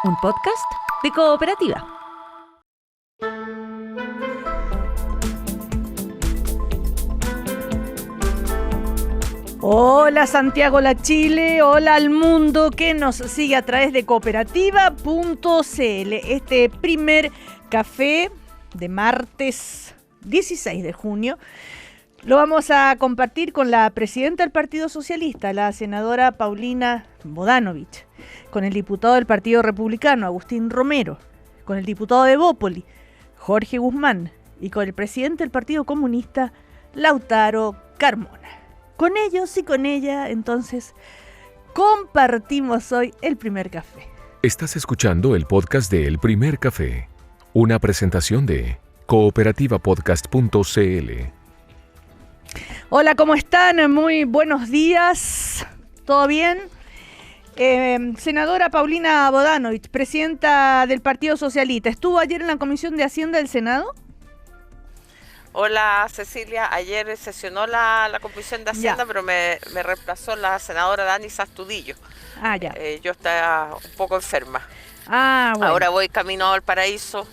un podcast de Cooperativa. Hola Santiago, la Chile, hola al mundo que nos sigue a través de cooperativa.cl. Este primer café de martes 16 de junio lo vamos a compartir con la presidenta del Partido Socialista, la senadora Paulina Bodanovich, con el diputado del Partido Republicano, Agustín Romero, con el diputado de Evópoli, Jorge Guzmán, y con el presidente del Partido Comunista, Lautaro Carmona. Con ellos y con ella, entonces, compartimos hoy el primer café. Estás escuchando el podcast de El Primer Café, una presentación de cooperativapodcast.cl. Hola, ¿cómo están? Muy buenos días. ¿Todo bien? Senadora Paulina Bodanovich, presidenta del Partido Socialista, ¿estuvo ayer en la Comisión de Hacienda del Senado? Hola Cecilia, ayer sesionó la Comisión de Hacienda, pero me reemplazó la senadora Dani Sastudillo. Ya. Yo estaba un poco enferma. Bueno. Ahora voy camino al Paraíso,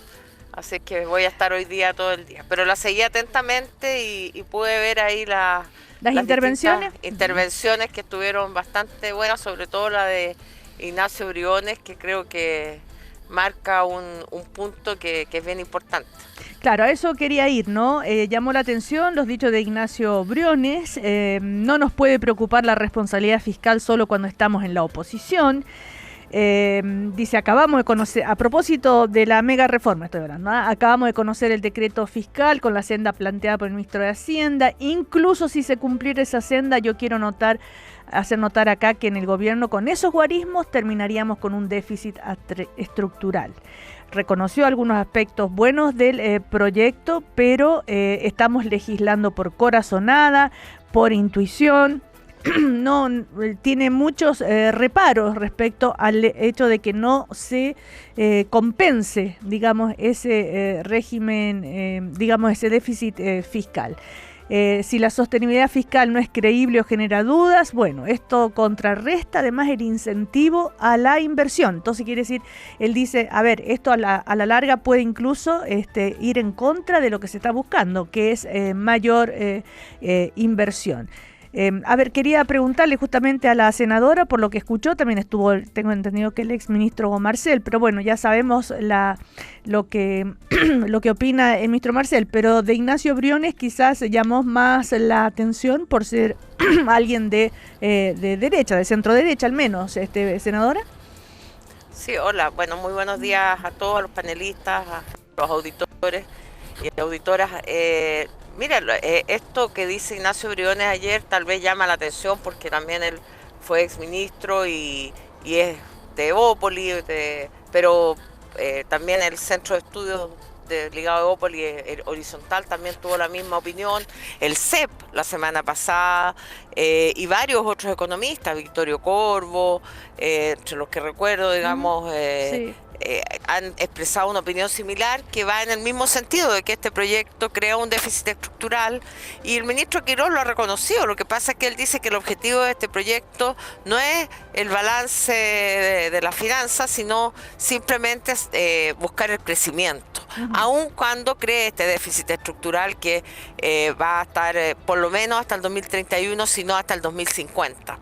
así que voy a estar hoy día todo el día. Pero la seguí atentamente y pude ver ahí las intervenciones. Intervenciones que estuvieron bastante buenas, sobre todo la de Ignacio Briones, que creo que marca un punto que es bien importante. Claro, a eso quería ir, ¿no? Llamó la atención los dichos de Ignacio Briones. No nos puede preocupar la responsabilidad fiscal solo cuando estamos en la oposición. Dice, acabamos de conocer, a propósito de la mega reforma estoy hablando, ¿no? Acabamos de conocer el decreto fiscal con la senda planteada por el ministro de Hacienda. Incluso si se cumpliera esa senda, yo quiero hacer notar acá que en el gobierno con esos guarismos terminaríamos con un déficit estructural. Reconoció algunos aspectos buenos del proyecto, pero estamos legislando por corazonada, por intuición. No tiene muchos reparos respecto al hecho de que no se compense, digamos, ese régimen, digamos, ese déficit fiscal. Si la sostenibilidad fiscal no es creíble o genera dudas, bueno, esto contrarresta además el incentivo a la inversión. Entonces quiere decir, él dice, a ver, esto a la larga puede incluso ir en contra de lo que se está buscando, que es mayor inversión. A ver, quería preguntarle justamente a la senadora, por lo que escuchó, también estuvo, tengo entendido que el exministro Marcel, pero bueno, ya sabemos lo que opina el ministro Marcel, pero de Ignacio Briones quizás llamó más la atención por ser alguien de derecha, de centro derecha al menos, senadora. Sí, hola, bueno, muy buenos días a todos, a los panelistas, a los auditores y auditoras. Mira, esto que dice Ignacio Briones ayer tal vez llama la atención porque también él fue exministro y es de Evópoli, pero también el Centro de Estudios ligado a Evópoli, Horizontal, también tuvo la misma opinión. El CEP la semana pasada y varios otros economistas, Victorio Corvo, entre los que recuerdo, digamos, Sí. Han expresado una opinión similar que va en el mismo sentido de que este proyecto crea un déficit estructural y el ministro Quirós lo ha reconocido. Lo que pasa es que él dice que el objetivo de este proyecto no es el balance de las finanzas, sino simplemente buscar el crecimiento, aun cuando cree este déficit estructural que va a estar por lo menos hasta el 2031, si no hasta el 2050.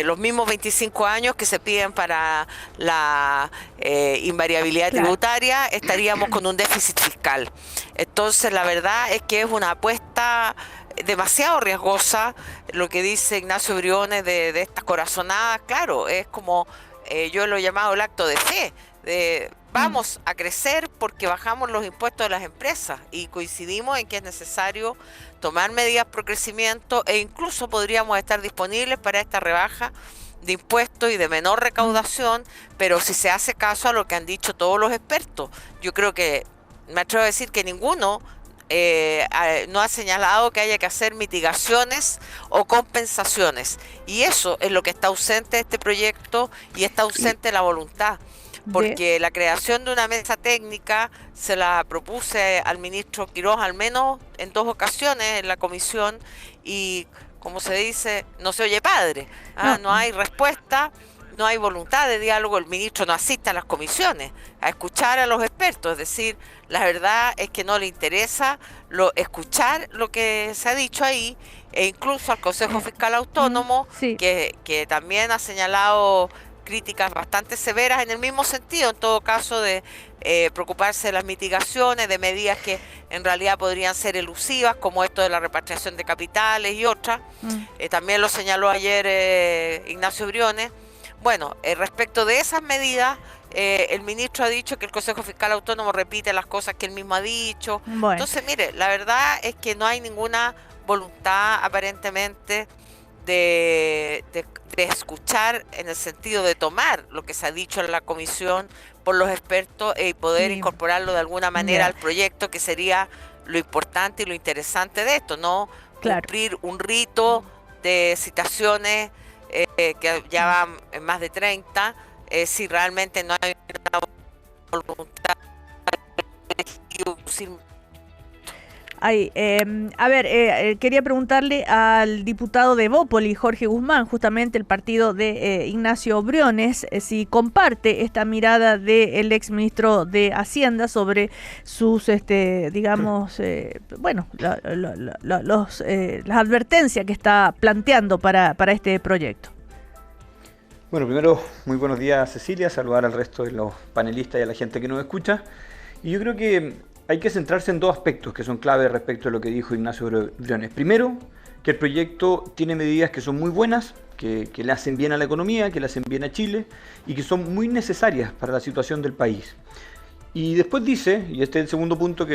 Los mismos 25 años que se piden para la invariabilidad tributaria, estaríamos con un déficit fiscal. Entonces la verdad es que es una apuesta demasiado riesgosa lo que dice Ignacio Briones de estas corazonadas. Claro, es como yo lo he llamado el acto de fe, vamos a crecer porque bajamos los impuestos de las empresas y coincidimos en que es necesario tomar medidas pro crecimiento e incluso podríamos estar disponibles para esta rebaja de impuestos y de menor recaudación, pero si se hace caso a lo que han dicho todos los expertos. Yo creo que, me atrevo a decir que ninguno no ha señalado que haya que hacer mitigaciones o compensaciones, y eso es lo que está ausente de este proyecto y está ausente la voluntad. Porque la creación de una mesa técnica se la propuse al ministro Quirós al menos en 2 ocasiones en la comisión y, como se dice, no se oye padre, no hay respuesta no hay voluntad de diálogo, el ministro no asiste a las comisiones a escuchar a los expertos, es decir, la verdad es que no le interesa escuchar lo que se ha dicho ahí, e incluso al Consejo Fiscal Autónomo, sí, que también ha señalado críticas bastante severas en el mismo sentido, en todo caso de preocuparse de las mitigaciones, de medidas que en realidad podrían ser elusivas, como esto de la repatriación de capitales y otras. También lo señaló ayer Ignacio Briones. Bueno, respecto de esas medidas, el ministro ha dicho que el Consejo Fiscal Autónomo repite las cosas que él mismo ha dicho. bueno. Entonces, mire, la verdad es que no hay ninguna voluntad aparentemente de escuchar, en el sentido de tomar lo que se ha dicho en la comisión por los expertos y poder Sí. incorporarlo de alguna manera Ya. al proyecto, que sería lo importante y lo interesante de esto, no Claro. cumplir un rito de citaciones que ya van en más de 30, si realmente no hay una voluntad de A ver, quería preguntarle al diputado de Bópoli, Jorge Guzmán, justamente el partido de Ignacio Briones, si comparte esta mirada del exministro de Hacienda sobre sus, digamos, las advertencias que está planteando para este proyecto. Bueno, primero, muy buenos días, Cecilia, saludar al resto de los panelistas y a la gente que nos escucha. Y yo creo que hay que centrarse en dos aspectos que son clave respecto a lo que dijo Ignacio Briones. Primero, que el proyecto tiene medidas que son muy buenas, que le hacen bien a la economía, que le hacen bien a Chile y que son muy necesarias para la situación del país. Y después dice, y este es el segundo punto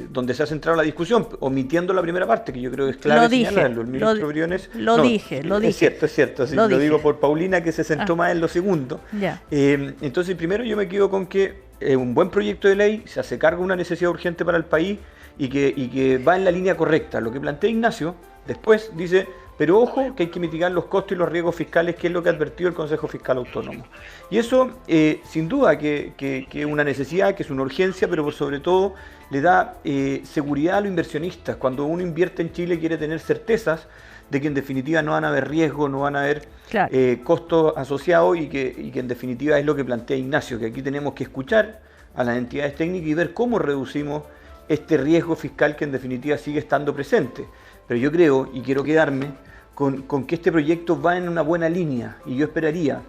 donde se ha centrado la discusión, omitiendo la primera parte, que yo creo que es clave señalarlo. El ministro Briones... Lo dije. Es cierto, sí, lo digo por Paulina, que se centró más en lo segundo. Ya. Entonces, primero yo me quedo con que un buen proyecto de ley se hace cargo de una necesidad urgente para el país y que va en la línea correcta. Lo que plantea Ignacio, después dice... Pero ojo que hay que mitigar los costos y los riesgos fiscales, que es lo que ha advertido el Consejo Fiscal Autónomo. Y eso, sin duda, que es una necesidad, que es una urgencia, pero por sobre todo le da seguridad a los inversionistas. Cuando uno invierte en Chile quiere tener certezas de que en definitiva no van a haber riesgos, no van a haber costos asociados y que en definitiva es lo que plantea Ignacio, que aquí tenemos que escuchar a las entidades técnicas y ver cómo reducimos este riesgo fiscal que en definitiva sigue estando presente. Pero yo creo, y quiero quedarme, con que este proyecto va en una buena línea, y yo esperaría,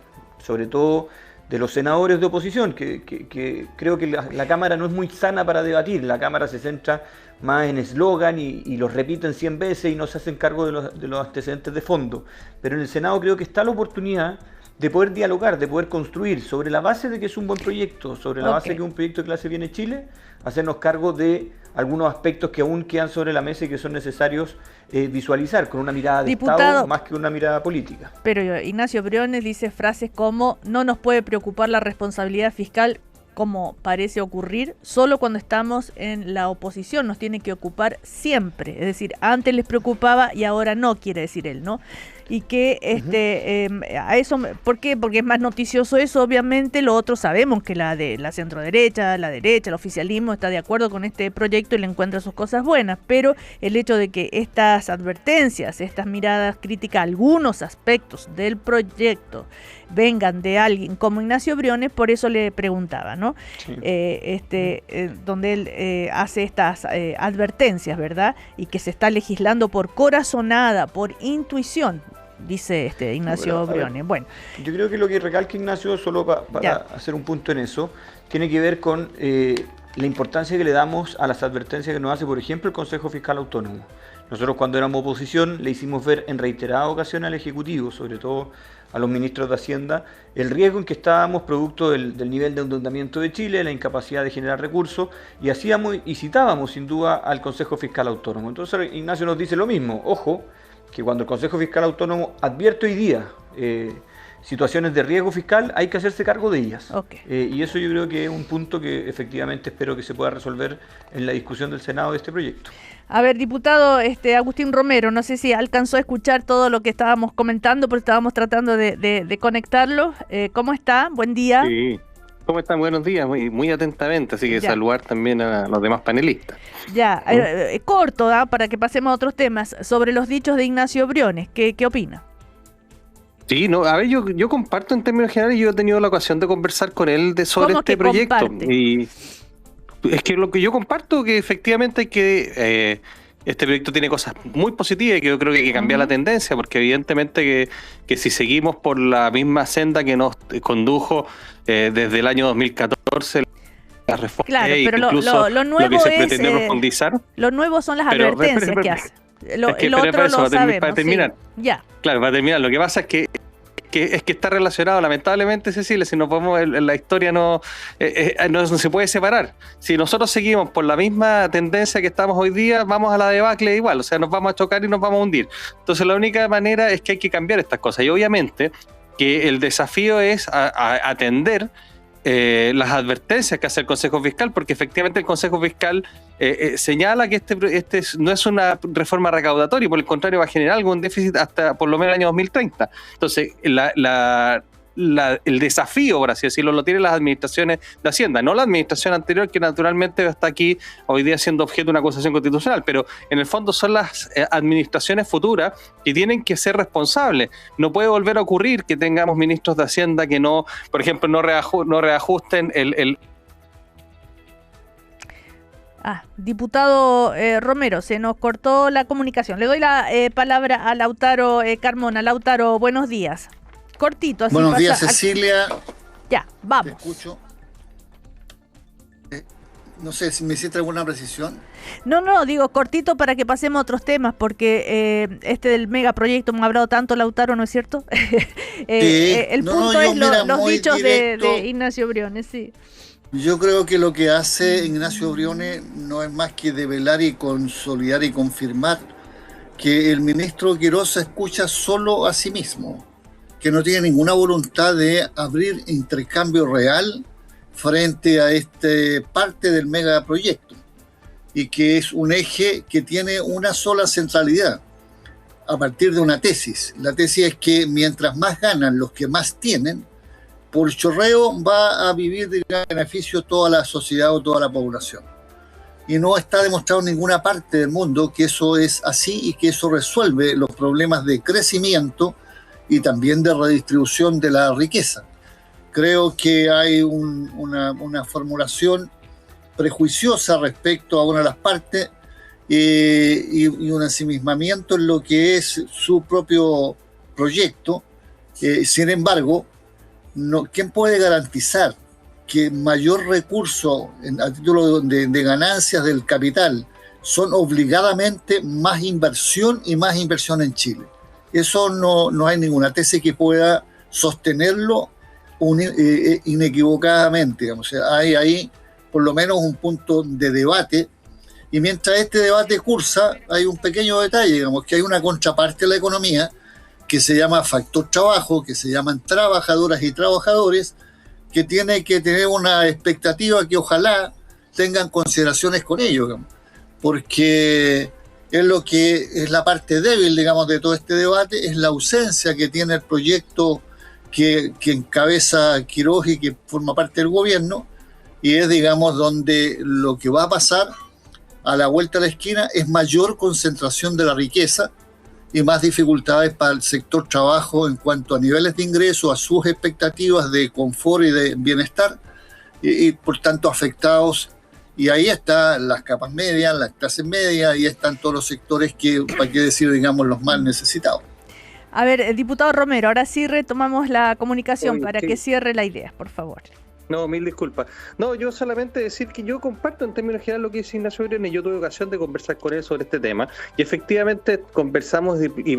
sobre todo de los senadores de oposición, que creo que la Cámara no es muy sana para debatir. La Cámara se centra más en eslogan y los repiten 100 veces y no se hacen cargo de los antecedentes de fondo. Pero en el Senado creo que está la oportunidad de poder dialogar, de poder construir sobre la base de que es un buen proyecto, sobre la base de que es un proyecto de clase viene Chile, hacernos cargo de algunos aspectos que aún quedan sobre la mesa y que son necesarios visualizar con una mirada de Estado más que una mirada política. Pero Ignacio Briones dice frases como: no nos puede preocupar la responsabilidad fiscal, como parece ocurrir, solo cuando estamos en la oposición, nos tiene que ocupar siempre. Es decir, antes les preocupaba y ahora no, quiere decir él, ¿no? Y que a eso, ¿por qué? Porque es más noticioso eso, obviamente. Lo otro sabemos que la centroderecha, la derecha, el oficialismo está de acuerdo con este proyecto y le encuentra sus cosas buenas, pero el hecho de que estas advertencias, estas miradas críticas a algunos aspectos del proyecto vengan de alguien como Ignacio Briones, por eso le preguntaba, ¿no? Sí. Donde él hace estas advertencias, ¿verdad? Y que se está legislando por corazonada, por intuición, dice Ignacio Briones. Bueno, yo creo que lo que recalca Ignacio, solo para hacer un punto en eso, tiene que ver con la importancia que le damos a las advertencias que nos hace, por ejemplo, el Consejo Fiscal Autónomo. Nosotros, cuando éramos oposición, le hicimos ver en reiteradas ocasiones al Ejecutivo, sobre todo a los ministros de Hacienda, el riesgo en que estábamos producto del nivel de endeudamiento de Chile, la incapacidad de generar recursos, y hacíamos y citábamos sin duda al Consejo Fiscal Autónomo. Entonces Ignacio nos dice lo mismo: ojo, que cuando el Consejo Fiscal Autónomo advierte hoy día situaciones de riesgo fiscal, hay que hacerse cargo de ellas. Y eso yo creo que es un punto que efectivamente espero que se pueda resolver en la discusión del Senado de este proyecto. A ver, diputado Agustín Romero, no sé si alcanzó a escuchar todo lo que estábamos comentando, porque estábamos tratando de conectarlo. ¿Cómo está? Buen día. Sí. ¿Cómo están? Buenos días, muy atentamente, así que saludar también a los demás panelistas. Ya, corto, para que pasemos a otros temas, sobre los dichos de Ignacio Briones, ¿qué opina? Sí, no, a ver, yo comparto en términos generales, yo he tenido la ocasión de conversar con él sobre este proyecto. Comparte? Y es que lo que yo comparto, que efectivamente hay que... este proyecto tiene cosas muy positivas y que yo creo que hay que cambiar la tendencia, porque evidentemente que si seguimos por la misma senda que nos condujo desde el año 2014, la reforma, claro, pero incluso lo nuevo lo que se es, pretende profundizar. Lo nuevo son las advertencias que hace. Lo otro lo sabemos. Para terminar. Sí. Ya. Claro, para terminar. Lo que pasa es que está relacionado, lamentablemente, Cecilia, si nos vamos en la historia no se puede separar. Si nosotros seguimos por la misma tendencia que estamos hoy día, vamos a la debacle igual, o sea, nos vamos a chocar y nos vamos a hundir. Entonces la única manera es que hay que cambiar estas cosas, y obviamente que el desafío es atender las advertencias que hace el Consejo Fiscal, porque efectivamente el Consejo Fiscal señala que este no es una reforma recaudatoria, por el contrario va a generar algún déficit hasta por lo menos el año 2030. Entonces el desafío, por así decirlo, lo tienen las administraciones de Hacienda, no la administración anterior, que naturalmente está aquí hoy día siendo objeto de una acusación constitucional, pero en el fondo son las administraciones futuras que tienen que ser responsables. No puede volver a ocurrir que tengamos ministros de Hacienda que no, por ejemplo, no reajusten el diputado Romero, se nos cortó la comunicación. Le doy la palabra a Lautaro Carmona. Lautaro, buenos días. Cortito, así. Buenos días, Cecilia. Ya, vamos. Te escucho. No sé si me hiciste alguna precisión. No, digo cortito para que pasemos a otros temas, porque del megaproyecto hemos hablado tanto, Lautaro, ¿no es cierto? El punto es los dichos de Ignacio Briones, sí. Yo creo que lo que hace Ignacio Briones no es más que develar y consolidar y confirmar que el ministro Quirós se escucha solo a sí mismo, que no tiene ninguna voluntad de abrir intercambio real frente a parte del megaproyecto, y que es un eje que tiene una sola centralidad a partir de una tesis. La tesis es que mientras más ganan los que más tienen, por chorreo va a vivir de beneficio toda la sociedad o toda la población. Y no está demostrado en ninguna parte del mundo que eso es así y que eso resuelve los problemas de crecimiento y también de redistribución de la riqueza. Creo que hay una formulación prejuiciosa respecto a una de las partes y un ensimismamiento en lo que es su propio proyecto. Sin embargo, ¿quién puede garantizar que mayor recurso a título de ganancias del capital son obligadamente más inversión y más inversión en Chile? Eso no hay ninguna tesis que pueda sostenerlo inequivocadamente. Digamos. O sea, hay ahí por lo menos un punto de debate, y mientras este debate cursa hay un pequeño detalle, digamos, que hay una contraparte de la economía que se llama factor trabajo, que se llaman trabajadoras y trabajadores, que tiene que tener una expectativa que ojalá tengan consideraciones con ellos, digamos, porque es lo que es la parte débil, digamos, de todo este debate, es la ausencia que tiene el proyecto que encabeza Quirós y que forma parte del gobierno, y es, digamos, donde lo que va a pasar a la vuelta de la esquina es mayor concentración de la riqueza y más dificultades para el sector trabajo en cuanto a niveles de ingreso, a sus expectativas de confort y de bienestar, y por tanto afectados. Y ahí están las capas medias, las clases medias, y están todos los sectores que, para qué decir, digamos, los más necesitados. A ver, diputado Romero, ahora sí retomamos la comunicación para que cierre la idea, por favor. No, mil disculpas. No, yo solamente decir que yo comparto en términos generales lo que dice Ignacio Briones. Yo tuve ocasión de conversar con él sobre este tema y efectivamente conversamos y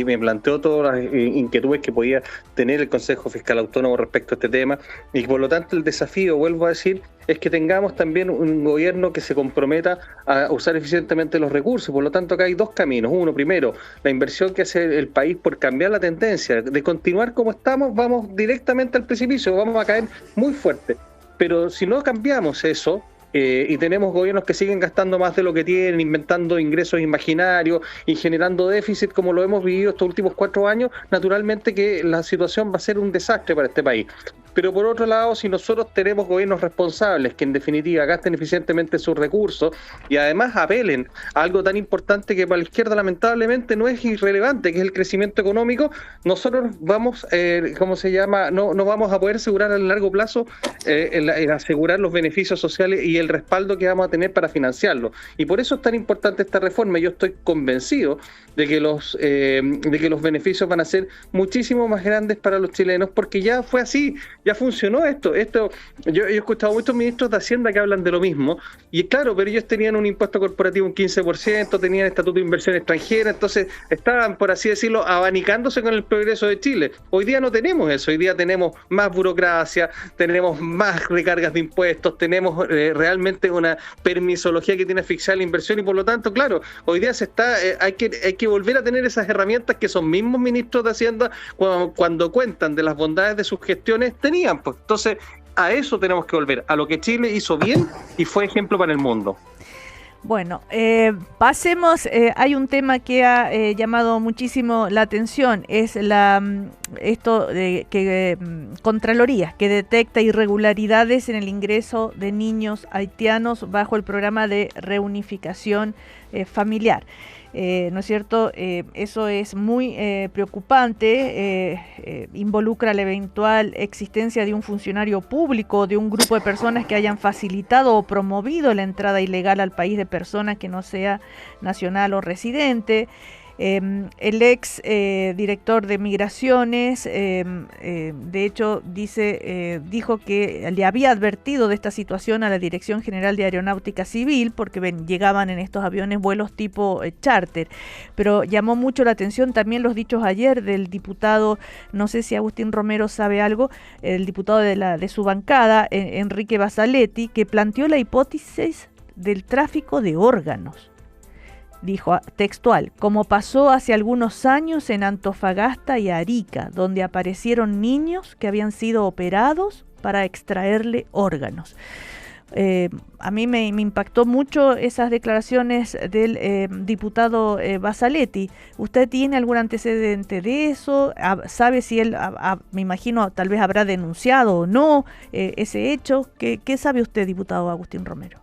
me planteó todas las inquietudes que podía tener el Consejo Fiscal Autónomo respecto a este tema, y por lo tanto el desafío, vuelvo a decir, es que tengamos también un gobierno que se comprometa a usar eficientemente los recursos. Por lo tanto, acá hay dos caminos. Uno, primero, la inversión que hace el país por cambiar la tendencia. De continuar como estamos, vamos directamente al precipicio, vamos a caer muy fuerte. Pero si no cambiamos eso, y tenemos gobiernos que siguen gastando más de lo que tienen, inventando ingresos imaginarios y generando déficit como lo hemos vivido estos últimos 4 años, naturalmente que la situación va a ser un desastre para este país. pero por otro lado, si nosotros tenemos gobiernos responsables que en definitiva gasten eficientemente sus recursos y además apelen a algo tan importante que para la izquierda lamentablemente no es irrelevante, que es el crecimiento económico, nosotros vamos, no vamos a poder asegurar a largo plazo el asegurar los beneficios sociales y el respaldo que vamos a tener para financiarlo. Y por eso es tan importante esta reforma. Yo estoy convencido de que los beneficios van a ser muchísimo más grandes para los chilenos, porque ya fue así, ya funcionó esto. Yo he escuchado a muchos ministros de Hacienda que hablan de lo mismo, y claro, pero ellos tenían un impuesto corporativo un 15%, tenían estatuto de inversión extranjera, entonces estaban, por así decirlo, abanicándose con el progreso de Chile. Hoy día no tenemos eso, hoy día tenemos más burocracia, tenemos más recargas de impuestos, tenemos realmente una permisología que tiene asfixiar la inversión, y por lo tanto, claro, hoy día hay que volver a tener esas herramientas que esos mismos ministros de Hacienda, cuando cuentan de las bondades de sus gestiones, tenían. Pues entonces, a eso tenemos que volver, a lo que Chile hizo bien y fue ejemplo para el mundo. Bueno, pasemos, hay un tema que ha llamado muchísimo la atención, es esto de que Contraloría, que detecta irregularidades en el ingreso de niños haitianos bajo el programa de reunificación familiar. ¿No es cierto? Eso es muy preocupante, involucra la eventual existencia de un funcionario público o de un grupo de personas que hayan facilitado o promovido la entrada ilegal al país de personas que no sea nacional o residente. El ex director de Migraciones, de hecho, dijo que le había advertido de esta situación a la Dirección General de Aeronáutica Civil, porque llegaban en estos aviones vuelos tipo charter, pero llamó mucho la atención también los dichos ayer del diputado, no sé si Agustín Romero sabe algo, el diputado de su bancada, Enrique Basaletti, que planteó la hipótesis del tráfico de órganos. Dijo textual, como pasó hace algunos años en Antofagasta y Arica, donde aparecieron niños que habían sido operados para extraerle órganos. A mí me impactó mucho esas declaraciones del diputado Basaletti. ¿Usted tiene algún antecedente de eso? ¿Sabe si él, me imagino, tal vez habrá denunciado o no ese hecho? ¿Qué sabe usted, diputado Agustín Romero?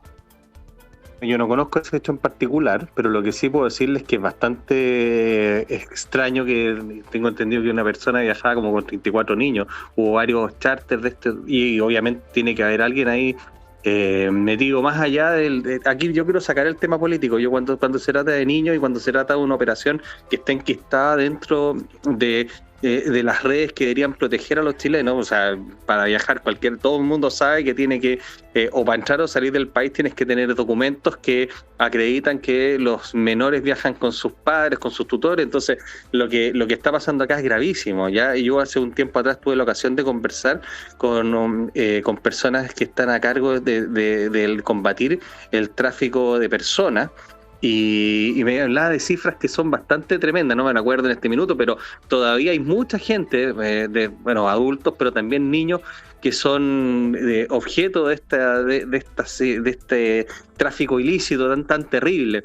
Yo no conozco ese hecho en particular, pero lo que sí puedo decirles es que es bastante extraño, que tengo entendido que una persona viajaba como con 34 niños, hubo varios charters de este, y obviamente tiene que haber alguien ahí metido más allá aquí yo quiero sacar el tema político. Yo cuando se trata de niños y cuando se trata de una operación que está enquistada dentro de las redes que deberían proteger a los chilenos, o sea, para viajar todo el mundo sabe que tiene que, o para entrar o salir del país tienes que tener documentos que acreditan que los menores viajan con sus padres, con sus tutores. Entonces lo que está pasando acá es gravísimo. Ya yo hace un tiempo atrás tuve la ocasión de conversar con personas que están a cargo de combatir el tráfico de personas, y me hablaba de cifras que son bastante tremendas, no me acuerdo en este minuto, pero todavía hay mucha gente, adultos, pero también niños, que son objeto de este tráfico ilícito tan terrible.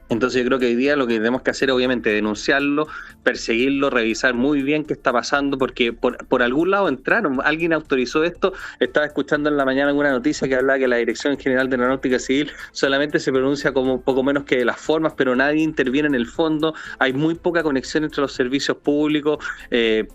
Entonces yo creo que hoy día lo que tenemos que hacer es obviamente denunciarlo, perseguirlo, revisar muy bien qué está pasando, porque por algún lado entraron, alguien autorizó esto. Estaba escuchando en la mañana alguna noticia que hablaba que la Dirección General de Aeronáutica Civil solamente se pronuncia como poco menos que de las formas, pero nadie interviene en el fondo. Hay muy poca conexión entre los servicios públicos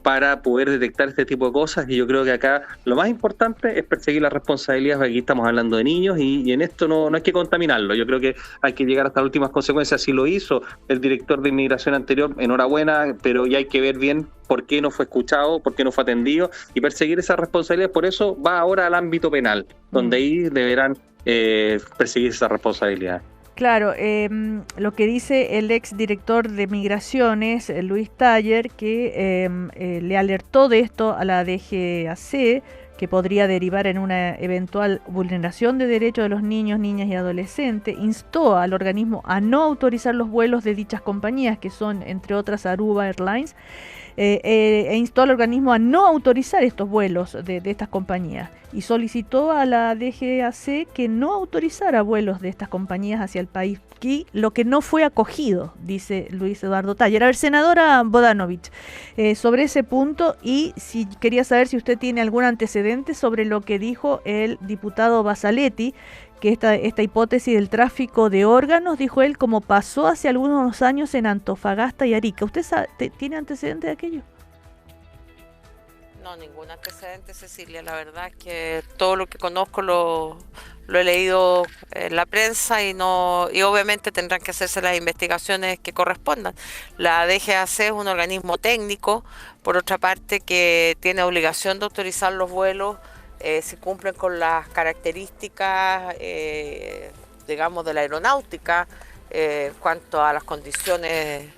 para poder detectar este tipo de cosas, y yo creo que acá lo más importante es perseguir las responsabilidades, porque aquí estamos hablando de niños y en esto no hay que contaminarlo. Yo creo que hay que llegar hasta las últimas consecuencias. Así lo hizo el director de inmigración anterior, enhorabuena, pero ya hay que ver bien por qué no fue escuchado, por qué no fue atendido, y perseguir esas responsabilidades. Por eso va ahora al ámbito penal, donde ahí deberán perseguir esa responsabilidad. Claro, lo que dice el ex director de Migraciones, Luis Taller, que le alertó de esto a la DGAC, que podría derivar en una eventual vulneración de derechos de los niños, niñas y adolescentes, instó al organismo a no autorizar los vuelos de dichas compañías, que son, entre otras, Aruba Airlines, e instó al organismo a no autorizar estos vuelos de estas compañías y solicitó a la DGAC que no autorizara vuelos de estas compañías hacia el país, lo que no fue acogido, dice Luis Eduardo Taller. A ver, senadora Bodanovich, sobre ese punto, y si quería saber si usted tiene algún antecedente sobre lo que dijo el diputado Basaletti, que esta hipótesis del tráfico de órganos, dijo él, como pasó hace algunos años en Antofagasta y Arica. ¿Usted tiene antecedentes de aquello? No, ningún antecedente, Cecilia. La verdad es que todo lo que conozco lo he leído en la prensa y obviamente tendrán que hacerse las investigaciones que correspondan. La DGAC es un organismo técnico, por otra parte, que tiene obligación de autorizar los vuelos si cumplen con las características, digamos, de la aeronáutica, cuanto a las condiciones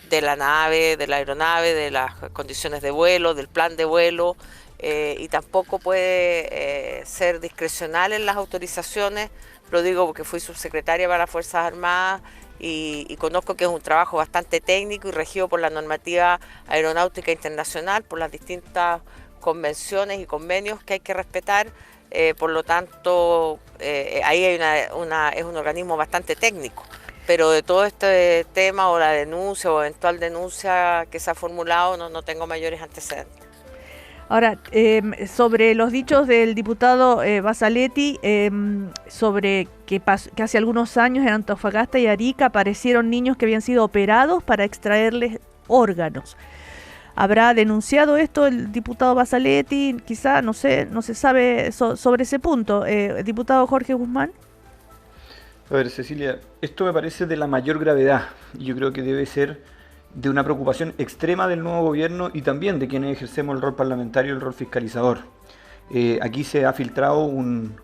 de la aeronave, de las condiciones de vuelo, del plan de vuelo, y tampoco puede ser discrecional en las autorizaciones. Lo digo porque fui subsecretaria para las Fuerzas Armadas y conozco que es un trabajo bastante técnico y regido por la normativa aeronáutica internacional, por las distintas convenciones y convenios que hay que respetar. Por lo tanto, ahí hay es un organismo bastante técnico. Pero de todo este tema o la denuncia o eventual denuncia que se ha formulado no tengo mayores antecedentes. Ahora, sobre los dichos del diputado Basaletti, sobre que hace algunos años en Antofagasta y Arica aparecieron niños que habían sido operados para extraerles órganos. ¿Habrá denunciado esto el diputado Basaletti? Quizá, no se sabe sobre ese punto. Diputado Jorge Guzmán. A ver, Cecilia, esto me parece de la mayor gravedad y yo creo que debe ser de una preocupación extrema del nuevo gobierno y también de quienes ejercemos el rol parlamentario y el rol fiscalizador. Aquí se ha filtrado un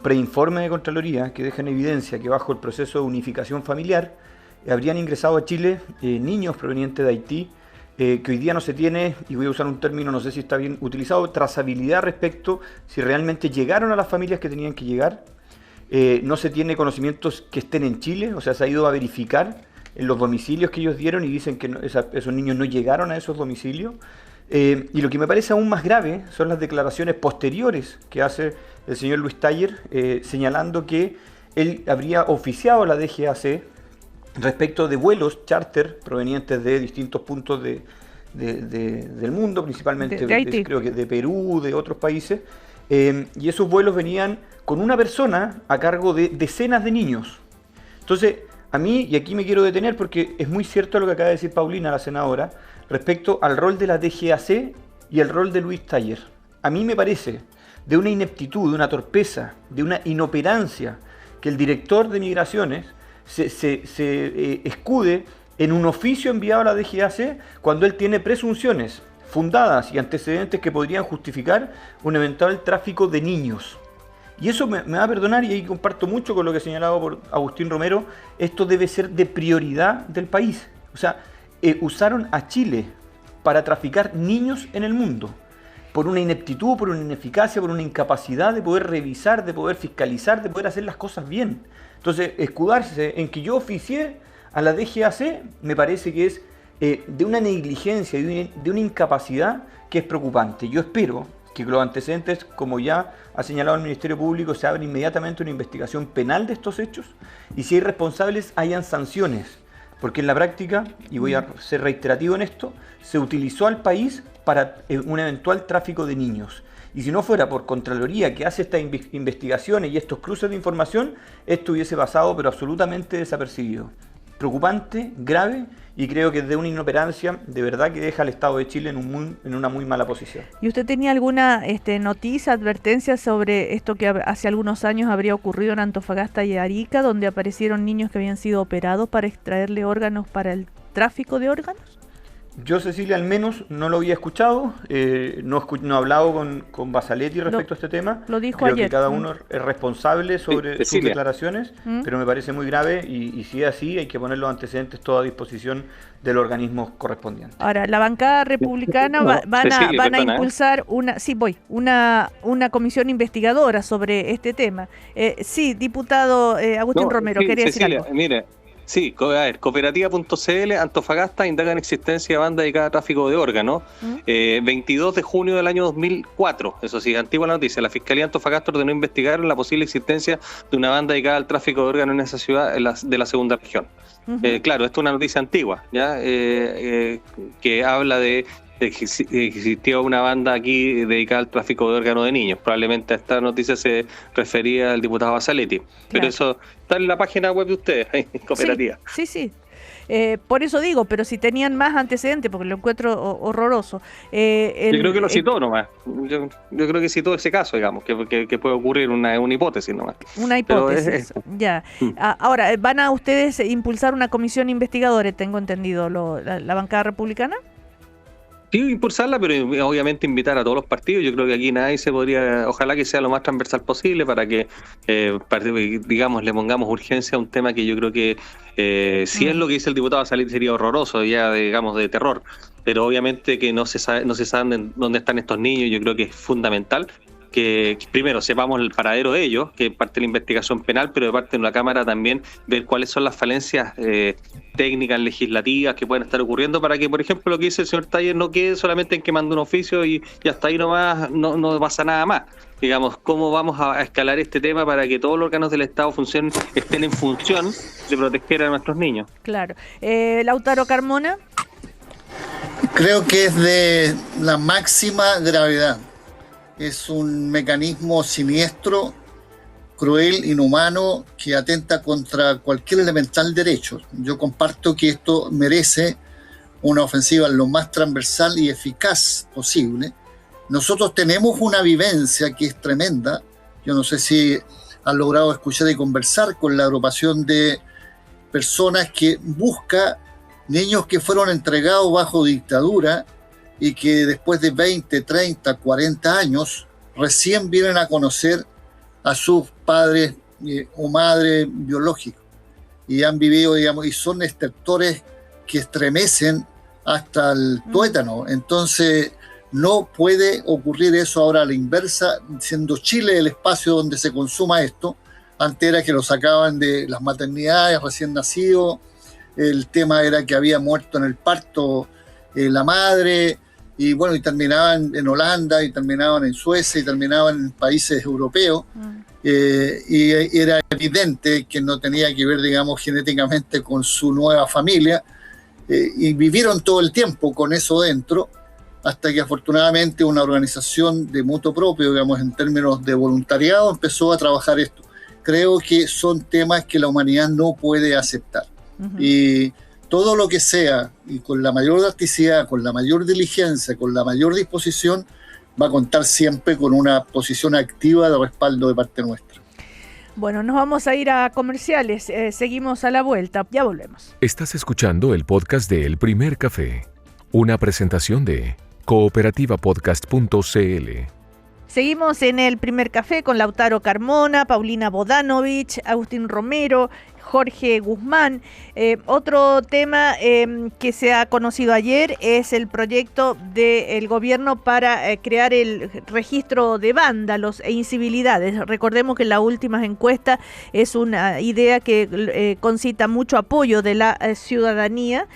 preinforme de Contraloría que deja en evidencia que bajo el proceso de unificación familiar habrían ingresado a Chile niños provenientes de Haití, que hoy día no se tiene, y voy a usar un término, no sé si está bien utilizado, trazabilidad respecto si realmente llegaron a las familias que tenían que llegar. No se tiene conocimientos que estén en Chile, o sea, se ha ido a verificar en los domicilios que ellos dieron y dicen que esos niños no llegaron a esos domicilios. Y lo que me parece aún más grave son las declaraciones posteriores que hace el señor Luis Taller, señalando que él habría oficiado a la DGAC respecto de vuelos charter provenientes de distintos puntos del mundo, principalmente creo que de Perú, de otros países, y esos vuelos venían con una persona a cargo de decenas de niños. Entonces, a mí, y aquí me quiero detener porque es muy cierto lo que acaba de decir Paulina, la senadora, respecto al rol de la DGAC y el rol de Luis Taller. A mí me parece de una ineptitud, de una torpeza, de una inoperancia que el director de Migraciones se escude en un oficio enviado a la DGAC cuando él tiene presunciones fundadas y antecedentes que podrían justificar un eventual tráfico de niños. Y eso me va a perdonar, y ahí comparto mucho con lo que ha señalado por Agustín Romero, esto debe ser de prioridad del país. O sea, usaron a Chile para traficar niños en el mundo, por una ineptitud, por una ineficacia, por una incapacidad de poder revisar, de poder fiscalizar, de poder hacer las cosas bien. Entonces, escudarse en que yo oficié a la DGAC me parece que es de una negligencia y de una incapacidad que es preocupante. Yo espero que los antecedentes, como ya ha señalado el Ministerio Público, se abra inmediatamente una investigación penal de estos hechos y si hay responsables hayan sanciones, porque en la práctica, y voy a ser reiterativo en esto, se utilizó al país para un eventual tráfico de niños. Y si no fuera por Contraloría que hace estas investigaciones y estos cruces de información, esto hubiese pasado pero absolutamente desapercibido. Preocupante, grave, y creo que es de una inoperancia de verdad que deja al Estado de Chile en una muy mala posición. ¿Y usted tenía alguna noticia, advertencia sobre esto que hace algunos años habría ocurrido en Antofagasta y Arica, donde aparecieron niños que habían sido operados para extraerle órganos para el tráfico de órganos? Yo, Cecilia, al menos no lo había escuchado, no he hablado con Basaletti respecto a este tema. Lo dijo Creo ayer. que cada uno es responsable sobre sus declaraciones, pero me parece muy grave y si es así hay que poner los antecedentes todo a disposición del organismo correspondiente. Ahora, la bancada republicana van a impulsar una comisión investigadora sobre este tema. Sí, diputado Agustín Romero, quería decir algo. Mire, Sí, a ver, cooperativa.cl, Antofagasta, indagan existencia de banda dedicada a tráfico de órganos. 22 de junio del año 2004, eso sí, antigua la noticia. La Fiscalía de Antofagasta ordenó investigar la posible existencia de una banda dedicada al tráfico de órganos en esa ciudad de la segunda región. Claro, esto es una noticia antigua, ¿ya? Que habla de que existió una banda aquí dedicada al tráfico de órganos de niños. Probablemente a esta noticia se refería al diputado Basaletti, pero eso está en la página web de ustedes, cooperativa. Sí. Por eso digo, pero si tenían más antecedentes, porque lo encuentro horroroso. Yo creo que lo citó nomás. Yo creo que citó ese caso, digamos, que puede ocurrir una hipótesis nomás. Una hipótesis, ya. Ahora, ¿van a ustedes impulsar una comisión investigadora, tengo entendido, la bancada republicana? Sí, impulsarla, pero obviamente invitar a todos los partidos. Yo creo que aquí nadie se podría, ojalá que sea lo más transversal posible para que, digamos, le pongamos urgencia a un tema que yo creo que si es lo que dice el diputado Salit sería horroroso, ya digamos de terror, pero obviamente que no se sabe dónde están estos niños. Yo creo que es fundamental que primero sepamos el paradero de ellos, que es parte de la investigación penal, pero de parte de la Cámara también ver cuáles son las falencias técnicas, legislativas que pueden estar ocurriendo para que, por ejemplo, lo que dice el señor Taller no quede solamente en que manda un oficio y hasta ahí nomás no pasa nada más. Digamos, cómo vamos a escalar este tema para que todos los órganos del Estado estén en función de proteger a nuestros niños. Claro. Lautaro Carmona. Creo que es de la máxima gravedad. Es un mecanismo siniestro, cruel, inhumano, que atenta contra cualquier elemental derecho. Yo comparto que esto merece una ofensiva lo más transversal y eficaz posible. Nosotros tenemos una vivencia que es tremenda. Yo no sé si han logrado escuchar y conversar con la agrupación de personas que busca niños que fueron entregados bajo dictadura y que después de 20, 30, 40 años recién vienen a conocer a sus padres o madres biológicos y han vivido, digamos, y son estertores que estremecen hasta el tuétano. Entonces no puede ocurrir eso ahora a la inversa, siendo Chile el espacio donde se consuma esto. Antes era que lo sacaban de las maternidades recién nacidos, el tema era que había muerto en el parto la madre, y bueno, y terminaban en Holanda, y terminaban en Suecia, y terminaban en países europeos, y era evidente que no tenía que ver, digamos, genéticamente con su nueva familia, y vivieron todo el tiempo con eso dentro, hasta que afortunadamente una organización de mutuo propio, digamos, en términos de voluntariado, empezó a trabajar esto. Creo que son temas que la humanidad no puede aceptar. Y todo lo que sea, y con la mayor practicidad, con la mayor diligencia, con la mayor disposición, va a contar siempre con una posición activa de respaldo de parte nuestra. Bueno, nos vamos a ir a comerciales, seguimos a la vuelta, ya volvemos. Estás escuchando el podcast de El Primer Café, una presentación de cooperativapodcast.cl. Seguimos en El Primer Café con Lautaro Carmona, Paulina Bodanovich, Agustín Romero, Jorge Guzmán. Otro tema que se ha conocido ayer es el proyecto del gobierno para crear el registro de vándalos e incivilidades. Recordemos que la última encuesta es una idea que concita mucho apoyo de la ciudadanía.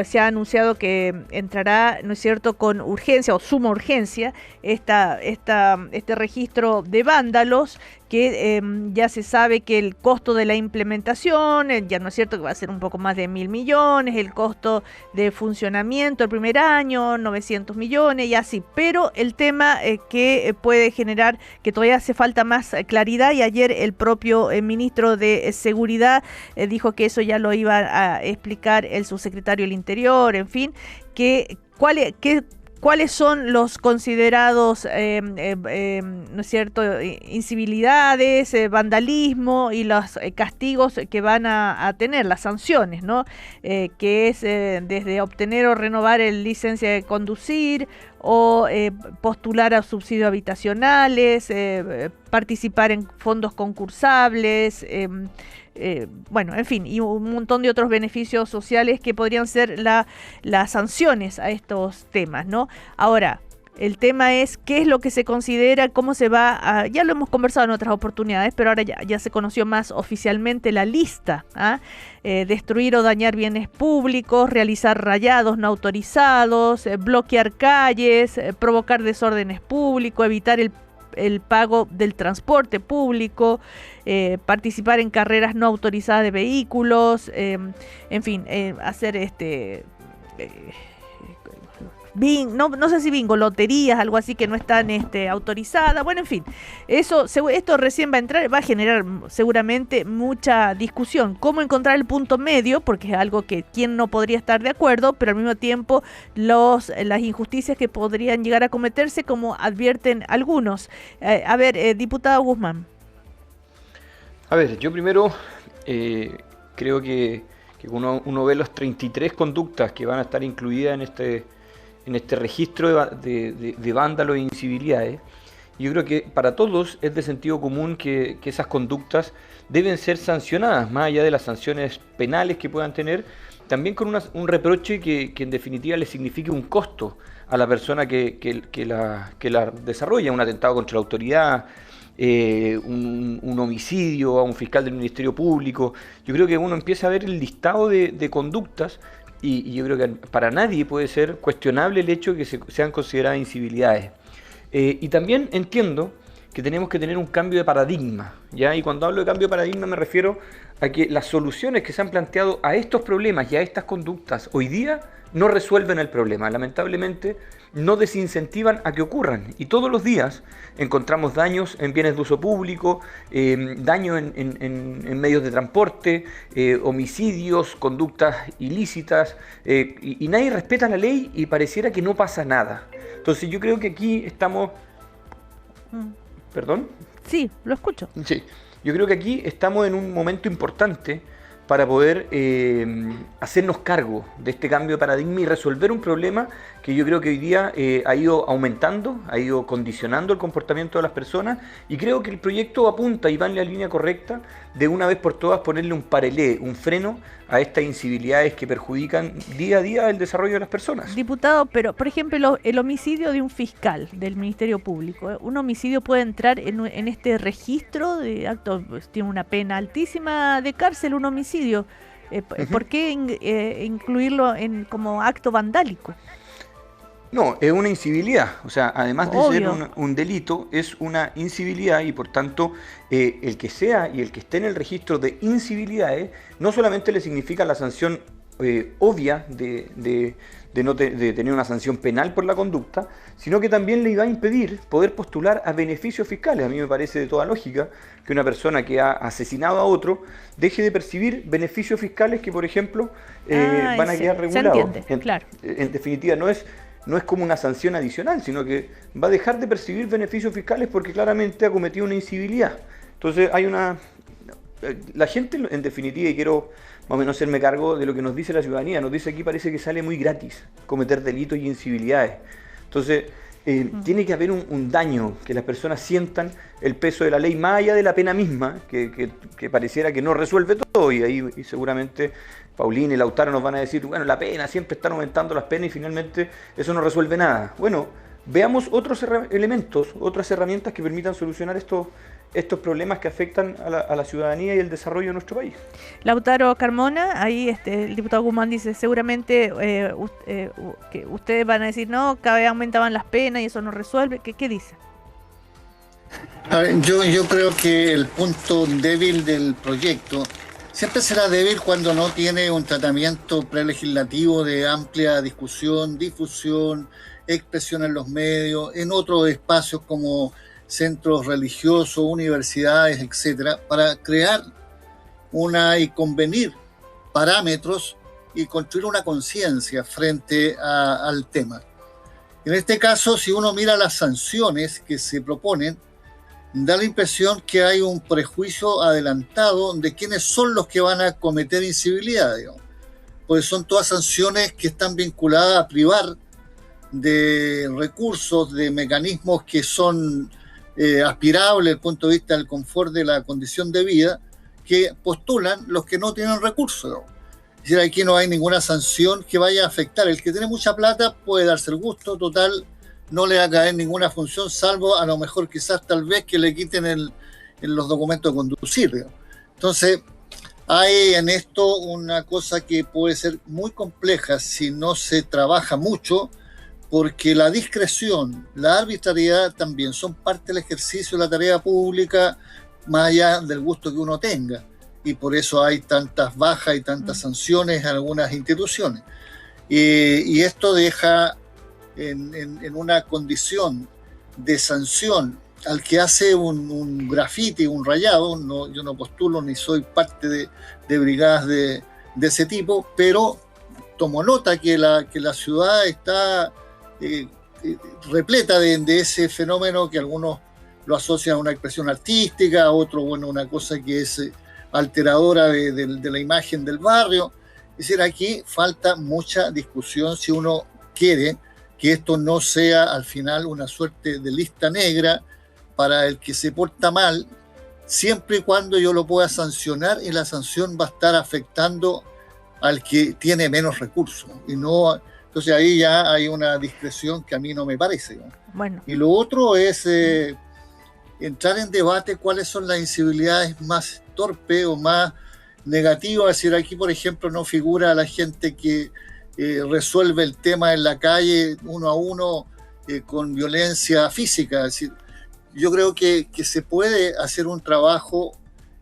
Se ha anunciado que entrará, ¿no es cierto?, con urgencia o suma urgencia este registro de vándalos, que ya se sabe que el costo de la implementación, ya no es cierto que va a ser un poco más de 1.000 millones, el costo de funcionamiento el primer año, 900 millones y así, pero el tema que puede generar, que todavía hace falta más claridad, y ayer el propio ministro de Seguridad dijo que eso ya lo iba a explicar el subsecretario del Interior, en fin, ¿cuáles son los considerados, no es cierto, incivilidades, vandalismo y los castigos que van a tener, las sanciones, ¿no? Que es desde obtener o renovar el licencia de conducir, o postular a subsidios habitacionales, participar en fondos concursables, bueno, en fin, y un montón de otros beneficios sociales que podrían ser las sanciones a estos temas, ¿no? Ahora, El tema es qué es lo que se considera, cómo se va a, ya lo hemos conversado en otras oportunidades, pero ahora ya se conoció más oficialmente la lista. Destruir o dañar bienes públicos, realizar rayados no autorizados, bloquear calles, provocar desórdenes públicos, evitar el pago del transporte público, participar en carreras no autorizadas de vehículos, en fin, hacer no sé si bingo, loterías, algo así que no están autorizadas. Bueno, en fin, esto recién va a generar seguramente mucha discusión. Cómo encontrar el punto medio, porque es algo que quien no podría estar de acuerdo, pero al mismo tiempo las injusticias que podrían llegar a cometerse, como advierten algunos. Diputado Guzmán. A ver, yo primero creo que uno ve las 33 conductas que van a estar incluidas en este registro de vándalos e incivilidades. Yo creo que para todos es de sentido común que esas conductas deben ser sancionadas, más allá de las sanciones penales que puedan tener, también con un reproche que en definitiva le signifique un costo a la persona que la desarrolla, un atentado contra la autoridad, un homicidio a un fiscal del Ministerio Público. Yo creo que uno empieza a ver el listado de conductas y yo creo que para nadie puede ser cuestionable el hecho de que sean consideradas incivilidades. Y también entiendo que tenemos que tener un cambio de paradigma, ¿ya? Y cuando hablo de cambio de paradigma me refiero a que las soluciones que se han planteado a estos problemas y a estas conductas hoy día no resuelven el problema. Lamentablemente no desincentivan a que ocurran. Y todos los días encontramos daños en bienes de uso público, daños en medios de transporte, homicidios, conductas ilícitas, y nadie respeta la ley y pareciera que no pasa nada. Entonces yo creo que aquí estamos... ¿Perdón? Sí, lo escucho. Sí, yo creo que aquí estamos en un momento importante para poder hacernos cargo de este cambio de paradigma y resolver un problema que yo creo que hoy día ha ido aumentando, ha ido condicionando el comportamiento de las personas, y creo que el proyecto apunta y va en la línea correcta de una vez por todas ponerle un parelé, un freno a estas incivilidades que perjudican día a día el desarrollo de las personas. Diputado, pero por ejemplo el homicidio de un fiscal del Ministerio Público, ¿un homicidio puede entrar en este registro de actos? Pues, tiene una pena altísima de cárcel un homicidio. ¿Por qué incluirlo como acto vandálico? No, es una incivilidad, o sea, además de Obvio. ser un delito, es una incivilidad, y por tanto el que sea y el que esté en el registro de incivilidades no solamente le significa la sanción obvia de tener una sanción penal por la conducta, sino que también le va a impedir poder postular a beneficios fiscales. A mí me parece de toda lógica que una persona que ha asesinado a otro deje de percibir beneficios fiscales que, por ejemplo, van a quedar regulados. Se entiende, claro. En definitiva, no es como una sanción adicional, sino que va a dejar de percibir beneficios fiscales porque claramente ha cometido una incivilidad. Entonces la gente, en definitiva, y quiero más o menos hacerme cargo de lo que nos dice la ciudadanía, nos dice aquí parece que sale muy gratis cometer delitos y incivilidades. Entonces tiene que haber un daño, que las personas sientan el peso de la ley más allá de la pena misma, que pareciera que no resuelve todo, y ahí seguramente Paulina y Lautaro nos van a decir, bueno, la pena, siempre están aumentando las penas y finalmente eso no resuelve nada. Bueno, veamos otros elementos, otras herramientas que permitan solucionar estos problemas que afectan a la ciudadanía y el desarrollo de nuestro país. Lautaro Carmona, ahí el diputado Guzmán dice, seguramente que ustedes van a decir, no, cada vez aumentaban las penas y eso no resuelve. ¿Qué dice? A ver, yo creo que el punto débil del proyecto siempre será débil cuando no tiene un tratamiento prelegislativo de amplia discusión, difusión, expresión en los medios, en otros espacios como centros religiosos, universidades, etcétera, para crear y convenir parámetros y construir una conciencia frente al tema. En este caso, si uno mira las sanciones que se proponen, da la impresión que hay un prejuicio adelantado de quiénes son los que van a cometer incivilidad, digamos. Porque son todas sanciones que están vinculadas a privar de recursos, de mecanismos que son aspirables desde el punto de vista del confort de la condición de vida, que postulan los que no tienen recursos, ¿no? Es decir, aquí no hay ninguna sanción que vaya a afectar. El que tiene mucha plata puede darse el gusto, total, no le va a caer ninguna función, salvo a lo mejor quizás tal vez que le quiten en los documentos de conducir, digamos. Entonces, hay en esto una cosa que puede ser muy compleja si no se trabaja mucho, porque la discreción, la arbitrariedad también son parte del ejercicio de la tarea pública, más allá del gusto que uno tenga. Y por eso hay tantas bajas y tantas sanciones en algunas instituciones. Y esto deja en una condición de sanción al que hace un grafiti, un rayado. Yo no postulo ni soy parte de brigadas de ese tipo, pero tomo nota que la ciudad está repleta de ese fenómeno que algunos lo asocian a una expresión artística, otro, bueno, una cosa que es alteradora de la imagen del barrio. Es decir, aquí falta mucha discusión si uno quiere que esto no sea al final una suerte de lista negra para el que se porta mal, siempre y cuando yo lo pueda sancionar, y la sanción va a estar afectando al que tiene menos recursos. Y no, entonces ahí ya hay una discreción que a mí no me parece, ¿no? Bueno. Y lo otro es entrar en debate cuáles son las incivilidades más torpes o más negativas. Es decir, aquí, por ejemplo, no figura la gente que resuelve el tema en la calle uno a uno con violencia física. Es decir, yo creo que se puede hacer un trabajo,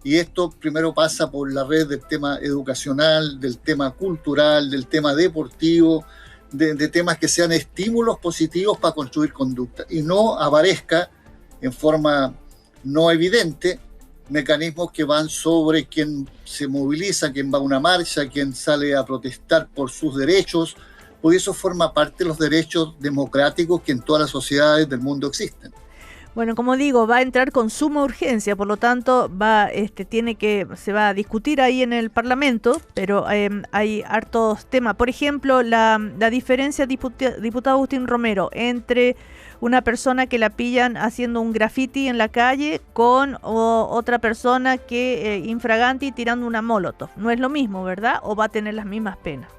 y esto primero pasa por la red del tema educacional, del tema cultural, del tema deportivo, de temas que sean estímulos positivos para construir conducta, y no aparezca en forma no evidente mecanismos que van sobre quien se moviliza, quien va a una marcha, quien sale a protestar por sus derechos, porque eso forma parte de los derechos democráticos que en todas las sociedades del mundo existen. Bueno, como digo, va a entrar con suma urgencia, por lo tanto se va a discutir ahí en el Parlamento, pero hay hartos temas. Por ejemplo, la diferencia, diputado Agustín Romero, entre una persona que la pillan haciendo un graffiti en la calle con otra persona que infraganti tirando una molotov. No es lo mismo, ¿verdad? ¿O va a tener las mismas penas?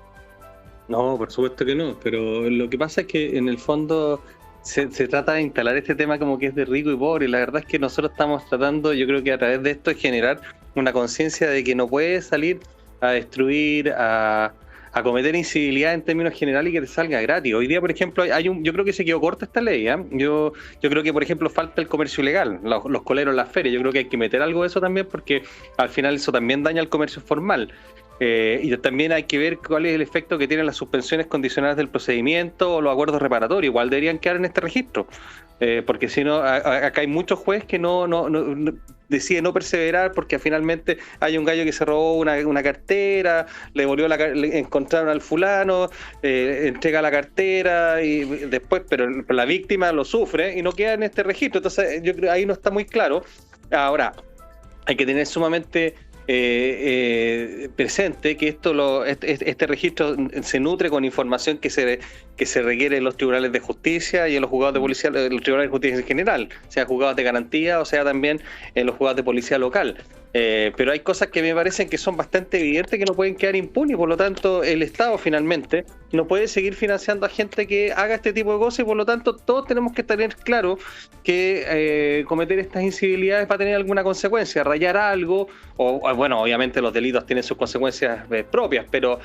No, por supuesto que no, pero lo que pasa es que en el fondo se trata de instalar este tema como que es de rico y pobre, y la verdad es que nosotros estamos tratando, yo creo que a través de esto, es generar una conciencia de que no puedes salir a destruir, a cometer incivilidad en términos generales y que te salga gratis. Hoy día, por ejemplo, yo creo que se quedó corta esta ley, ¿eh? Yo creo que, por ejemplo, falta el comercio ilegal, los coleros, las ferias. Yo creo que hay que meter algo de eso también, porque al final eso también daña el comercio formal. Y también hay que ver cuál es el efecto que tienen las suspensiones condicionales del procedimiento o los acuerdos reparatorios. Igual deberían quedar en este registro, porque si no, acá hay muchos jueces que no deciden no perseverar porque finalmente hay un gallo que se robó una cartera, le encontraron al fulano, entrega la cartera y después, pero la víctima lo sufre y no queda en este registro. Entonces yo creo que ahí no está muy claro. Ahora, hay que tener sumamente presente que este registro se nutre con información que se requiere en los tribunales de justicia y en los juzgados de policía, en los tribunales de justicia en general, sea juzgados de garantía o sea también en los juzgados de policía local. Pero hay cosas que me parecen que son bastante evidentes que no pueden quedar impunes, y por lo tanto el Estado finalmente no puede seguir financiando a gente que haga este tipo de cosas, y por lo tanto todos tenemos que tener claro que cometer estas incivilidades va a tener alguna consecuencia, rayar algo, o bueno, obviamente los delitos tienen sus consecuencias propias, pero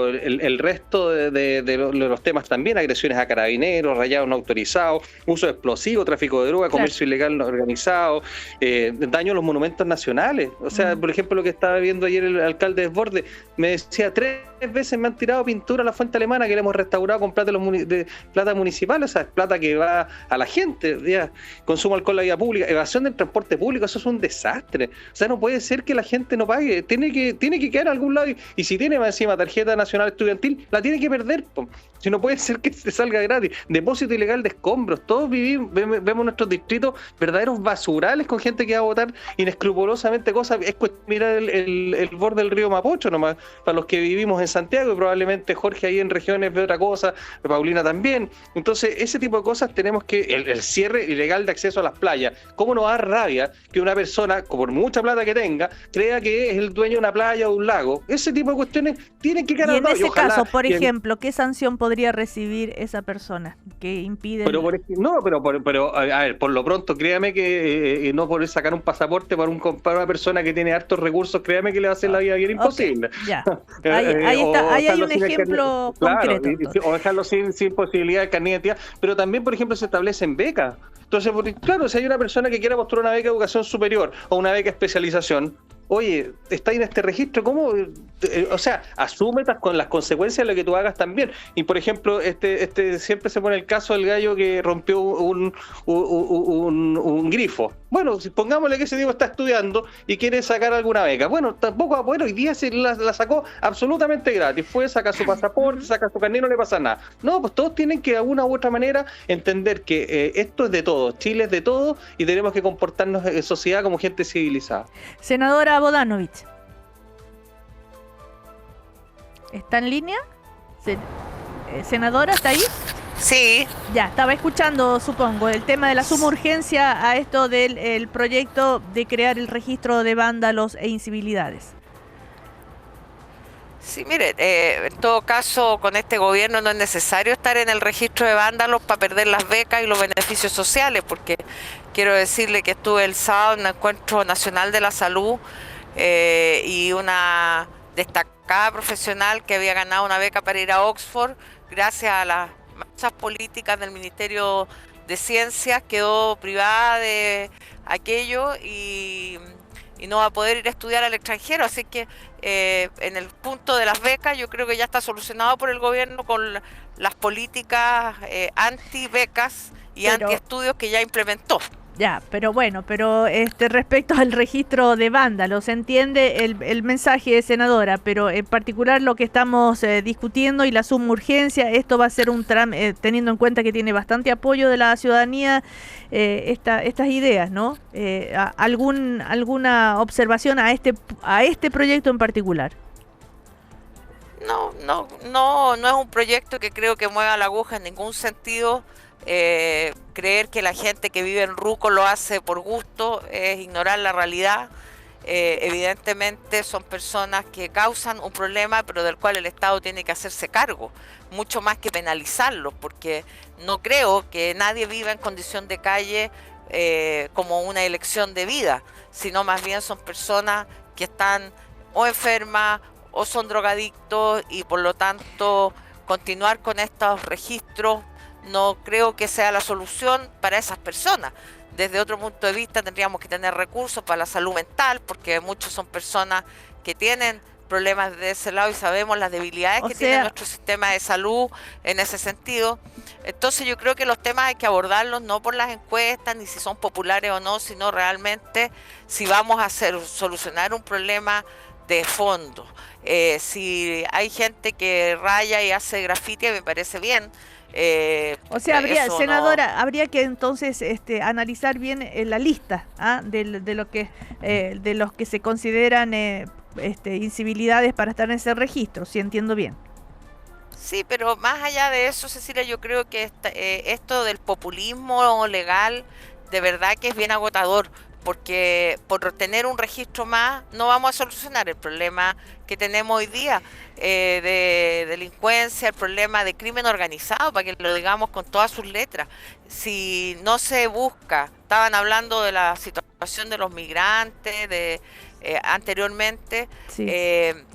el resto de los temas también, agresiones a carabineros, rayados no autorizados, uso de explosivos, tráfico de droga, comercio ilegal no organizado, daño a los monumentos nacionales. O sea, por ejemplo, lo que estaba viendo ayer el alcalde de Desbordes, me decía 3 veces me han tirado pintura a la fuente alemana que le hemos restaurado con plata plata municipal, o sea, es plata que va a la gente, ya, consumo alcohol en la vía pública, evasión del transporte público, eso es un desastre. O sea, no puede ser que la gente no pague, tiene que quedar en algún lado, y si tiene más encima tarjeta nacional estudiantil, la tiene que perder, po. Si no puede ser que se salga gratis. Depósito ilegal de escombros, todos vemos nuestros distritos verdaderos basurales con gente que va a votar inescrupulosamente cosas. Es mirar el borde del río Mapocho nomás, para los que vivimos en Santiago y probablemente Jorge ahí en regiones ve otra cosa, Paulina también. Entonces, ese tipo de cosas tenemos que, el cierre ilegal de acceso a las playas. ¿Cómo nos da rabia que una persona, por mucha plata que tenga, crea que es el dueño de una playa o un lago? Ese tipo de cuestiones tienen que quedar. Y en ese caso, por ejemplo, ¿qué sanción podría recibir esa persona que impide? Pero a ver, por lo pronto, créame que no por sacar un pasaporte para una persona que tiene hartos recursos, créame que le va a hacer la vida bien imposible. Ya. Ahí está, ahí hay un ejemplo concreto. O dejarlo sin posibilidad de carnet de identidad. Pero también, por ejemplo, se establecen becas. Entonces, claro, si hay una persona que quiera postular una beca de educación superior o una beca de especialización, oye, está ahí en este registro, ¿cómo? O sea, asume con las consecuencias de lo que tú hagas también. Y por ejemplo, siempre se pone el caso del gallo que rompió un grifo. Bueno, pongámosle que ese tipo está estudiando y quiere sacar alguna beca. Bueno, tampoco va a poder, hoy día se la sacó absolutamente gratis. Fue, saca su pasaporte, saca su carnet, no le pasa nada. No, pues todos tienen que de alguna u otra manera entender que esto es de todos, Chile es de todos y tenemos que comportarnos en sociedad como gente civilizada. Senadora Bodanovich, ¿está en línea? Senadora, ¿está ahí? Sí. Ya, estaba escuchando, supongo, el tema de la suma urgencia a esto del proyecto de crear el registro de vándalos e incivilidades. Sí, mire, en todo caso, con este gobierno no es necesario estar en el registro de vándalos para perder las becas y los beneficios sociales, porque quiero decirle que estuve el sábado en el Encuentro Nacional de la Salud y una destacada profesional que había ganado una beca para ir a Oxford, gracias a las marchas políticas del Ministerio de Ciencias, quedó privada de aquello y no va a poder ir a estudiar al extranjero. Así que en el punto de las becas yo creo que ya está solucionado por el gobierno con las políticas anti-becas y anti-estudios que ya implementó. Ya, pero bueno, respecto al registro de vándalos, se entiende el mensaje, senadora, pero en particular lo que estamos discutiendo y la suma urgencia, esto va a ser un trámite, teniendo en cuenta que tiene bastante apoyo de la ciudadanía, estas ideas, ¿no? ¿Alguna observación a este proyecto en particular? No es un proyecto que creo que mueva la aguja en ningún sentido. Creer que la gente que vive en Ruco lo hace por gusto es ignorar la realidad. Evidentemente son personas que causan un problema, pero del cual el Estado tiene que hacerse cargo, mucho más que penalizarlos, porque no creo que nadie viva en condición de calle como una elección de vida, sino más bien son personas que están o enfermas o son drogadictos, y por lo tanto continuar con estos registros no creo que sea la solución para esas personas. Desde otro punto de vista tendríamos que tener recursos para la salud mental, porque muchos son personas que tienen problemas de ese lado y sabemos las debilidades que tiene nuestro sistema de salud en ese sentido. Entonces yo creo que los temas hay que abordarlos no por las encuestas ni si son populares o no, sino realmente si vamos a solucionar un problema de fondo. Si hay gente que raya y hace grafiti, me parece bien. Habría que entonces analizar bien la lista de los que se consideran incivilidades para estar en ese registro, si entiendo bien. Sí, pero más allá de eso, Cecilia, yo creo que esto del populismo legal de verdad que es bien agotador, porque por tener un registro más no vamos a solucionar el problema que tenemos hoy día de delincuencia, el problema de crimen organizado, para que lo digamos con todas sus letras. Si no se busca, estaban hablando de la situación de los migrantes anteriormente, sí.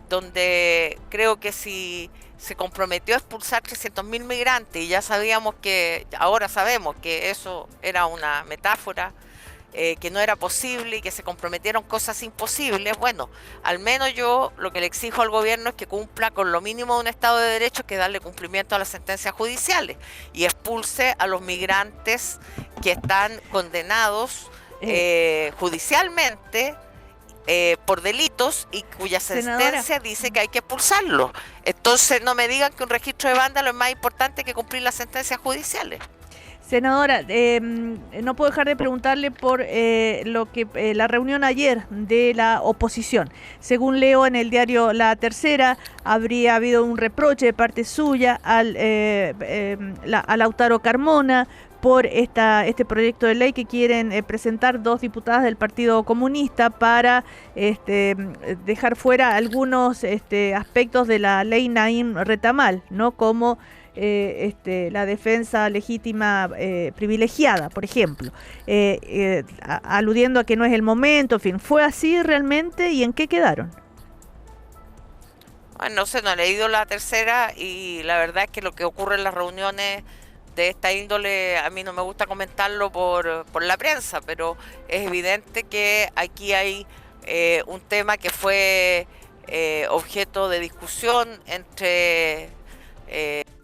Donde creo que si se comprometió a expulsar 300.000 migrantes y ya ahora sabemos que eso era una metáfora, que no era posible y que se comprometieron cosas imposibles. Bueno, al menos yo lo que le exijo al gobierno es que cumpla con lo mínimo de un Estado de Derecho, que es darle cumplimiento a las sentencias judiciales y expulse a los migrantes que están condenados judicialmente por delitos y cuya sentencia dice que hay que expulsarlos. Entonces no me digan que un registro de vándalos es más importante que cumplir las sentencias judiciales. Senadora, no puedo dejar de preguntarle por lo que la reunión ayer de la oposición. Según leo en el diario La Tercera, habría habido un reproche de parte suya a Lautaro Carmona por este proyecto de ley que quieren presentar 2 diputadas del Partido Comunista para dejar fuera algunos aspectos de la ley Naim Retamal, ¿no? Como la defensa legítima privilegiada, por ejemplo, aludiendo a que no es el momento. En fin, ¿fue así realmente y en qué quedaron? Bueno, no sé, no he leído La Tercera y la verdad es que lo que ocurre en las reuniones de esta índole a mí no me gusta comentarlo por la prensa, pero es evidente que aquí hay un tema que fue objeto de discusión entre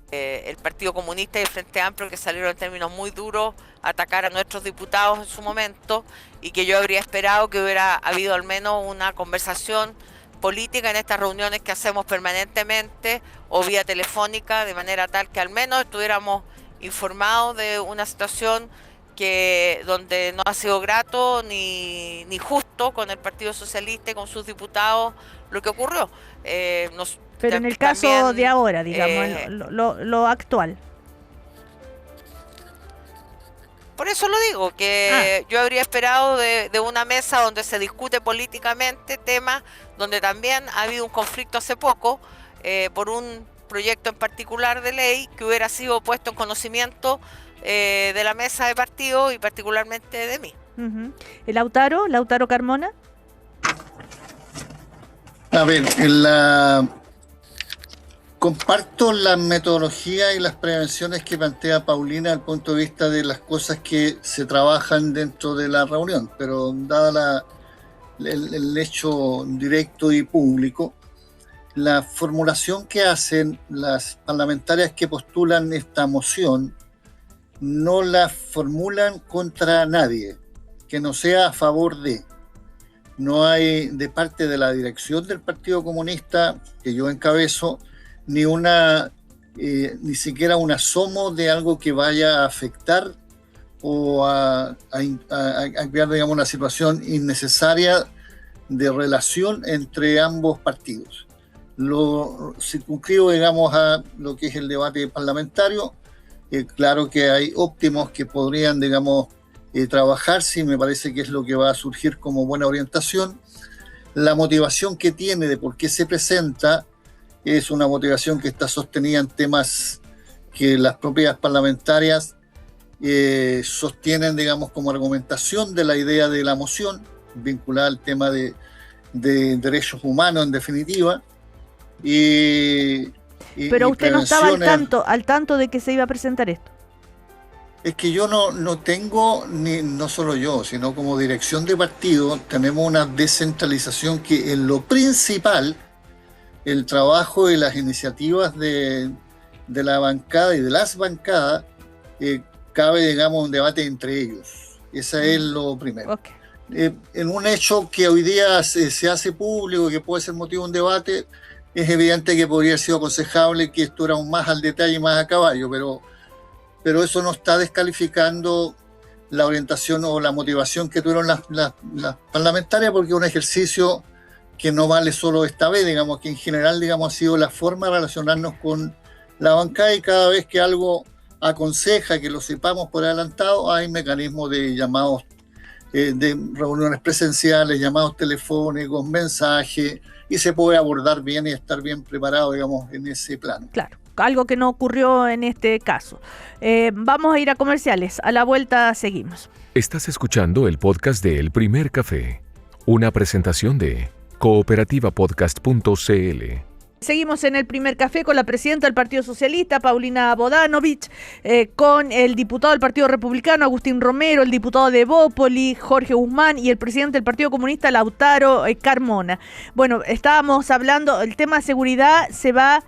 el Partido Comunista y el Frente Amplio, que salieron en términos muy duros a atacar a nuestros diputados en su momento, y que yo habría esperado que hubiera habido al menos una conversación política en estas reuniones que hacemos permanentemente o vía telefónica, de manera tal que al menos estuviéramos informados de una situación donde no ha sido grato ni justo con el Partido Socialista y con sus diputados lo que ocurrió. Pero en el caso también, de ahora, digamos, lo actual. Por eso lo digo, que yo habría esperado de una mesa donde se discute políticamente temas, donde también ha habido un conflicto hace poco por un proyecto en particular de ley que hubiera sido puesto en conocimiento de la mesa de partido y particularmente de mí. ¿El Lautaro Carmona? A ver, comparto la metodología y las prevenciones que plantea Paulina desde el punto de vista de las cosas que se trabajan dentro de la reunión, pero dada el hecho directo y público, la formulación que hacen las parlamentarias que postulan esta moción no la formulan contra nadie, que no sea a favor de. No hay de parte de la dirección del Partido Comunista, que yo encabezo, ni siquiera un asomo de algo que vaya a afectar o a crear, digamos, una situación innecesaria de relación entre ambos partidos. Lo circunscribo, digamos, a lo que es el debate parlamentario. Claro que hay óptimos que podrían, digamos, trabajarse, y me parece que es lo que va a surgir como buena orientación. La motivación que tiene de por qué se presenta es una motivación que está sostenida en temas que las propias parlamentarias sostienen, digamos, como argumentación de la idea de la moción, vinculada al tema de derechos humanos en definitiva. Pero usted no estaba al tanto de que se iba a presentar esto. Es que yo no tengo, no solo yo, sino como dirección de partido, tenemos una descentralización que en lo principal, el trabajo y las iniciativas de la bancada y de las bancadas, cabe, digamos, un debate entre ellos. Ese es lo primero. Okay. En un hecho que hoy día se hace público, que puede ser motivo de un debate, es evidente que podría haber sido aconsejable que esto era aún más al detalle y más a caballo, pero eso no está descalificando la orientación o la motivación que tuvieron las parlamentarias, porque es un ejercicio que no vale solo esta vez, digamos, que en general, digamos, ha sido la forma de relacionarnos con la bancada, y cada vez que algo aconseja que lo sepamos por adelantado, hay mecanismos de llamados, de reuniones presenciales, llamados telefónicos, mensajes, y se puede abordar bien y estar bien preparado, digamos, en ese plano. Claro, algo que no ocurrió en este caso. Vamos a ir a comerciales. A la vuelta seguimos. Estás escuchando el podcast de El Primer Café, una presentación de cooperativapodcast.cl. Seguimos en El Primer Café con la presidenta del Partido Socialista, Paulina Bodanovich, con el diputado del Partido Republicano, Agustín Romero, el diputado de Evópoli, Jorge Guzmán, y el presidente del Partido Comunista, Lautaro Carmona. Bueno, estábamos hablando, el tema de seguridad se va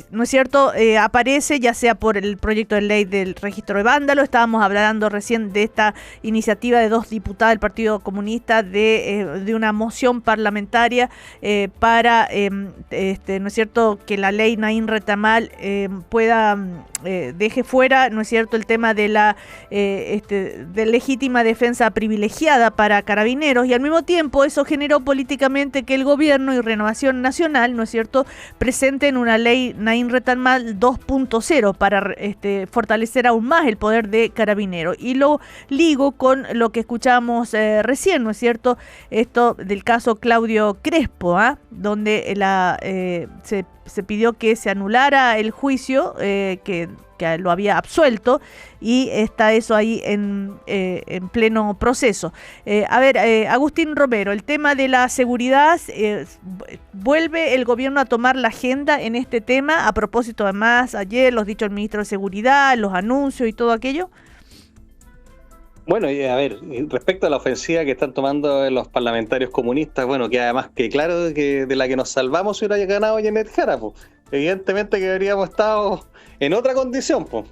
¿no es cierto? Aparece ya sea por el proyecto de ley del registro de vándalos, estábamos hablando recién de esta iniciativa de 2 diputadas del Partido Comunista de una moción parlamentaria para, ¿no es cierto?, que la ley Naín Retamal pueda, deje fuera, ¿no es cierto?, el tema de la de legítima defensa privilegiada para carabineros, y al mismo tiempo eso generó políticamente que el gobierno y Renovación Nacional, ¿no es cierto?, presenten una ley Naín Retamal 2.0 para fortalecer aún más el poder de Carabineros. Y lo ligo con lo que escuchamos recién, ¿no es cierto?, esto del caso Claudio Crespo, donde se pidió que se anulara el juicio que lo había absuelto, y está eso ahí en pleno proceso. Agustín Romero, el tema de la seguridad, ¿vuelve el gobierno a tomar la agenda en este tema? A propósito, además, ayer los dichos del ministro de Seguridad, los anuncios y todo aquello. Bueno, a ver, respecto a la ofensiva que están tomando los parlamentarios comunistas, bueno, que además que claro que de la que nos salvamos si hubiera ganado Janet Jara, pues. Evidentemente que habríamos estado en otra condición, pues.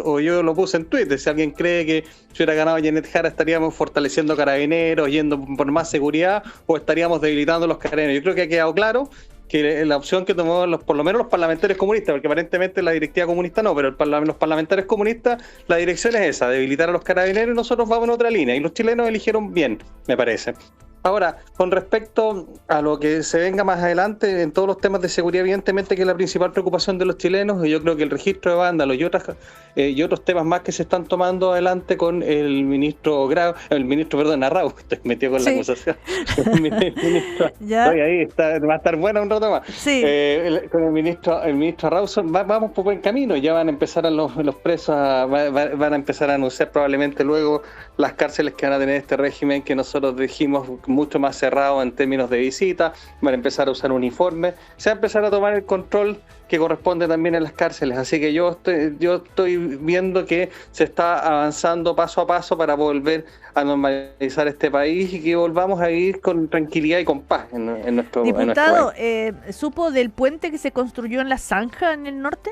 O yo lo puse en Twitter, si alguien cree que si hubiera ganado Janet Jara estaríamos fortaleciendo carabineros, yendo por más seguridad, o estaríamos debilitando los carabineros. Yo creo que ha quedado claro que la opción que tomó por lo menos los parlamentarios comunistas, porque aparentemente la directiva comunista no, pero los parlamentarios comunistas, la dirección es esa, debilitar a los carabineros, y nosotros vamos en otra línea, y los chilenos eligieron bien, me parece. Ahora, con respecto a lo que se venga más adelante, en todos los temas de seguridad, evidentemente que es la principal preocupación de los chilenos, y yo creo que el registro de vándalos y otros temas más que se están tomando adelante con el ministro Arrau, estoy metido con la acusación. El ministro, ahí va a estar buena un rato más. Sí. Con el ministro Arrau vamos por buen camino, ya van a empezar los presos, van a empezar a anunciar probablemente luego las cárceles que van a tener este régimen que nosotros dijimos mucho más cerrado en términos de visita, van a empezar a usar uniformes, se va a empezar a tomar el control que corresponde también en las cárceles, así que yo estoy viendo que se está avanzando paso a paso para volver a normalizar este país y que volvamos a vivir con tranquilidad y con paz en nuestro país. Diputado, ¿supo del puente que se construyó en La Zanja en el norte?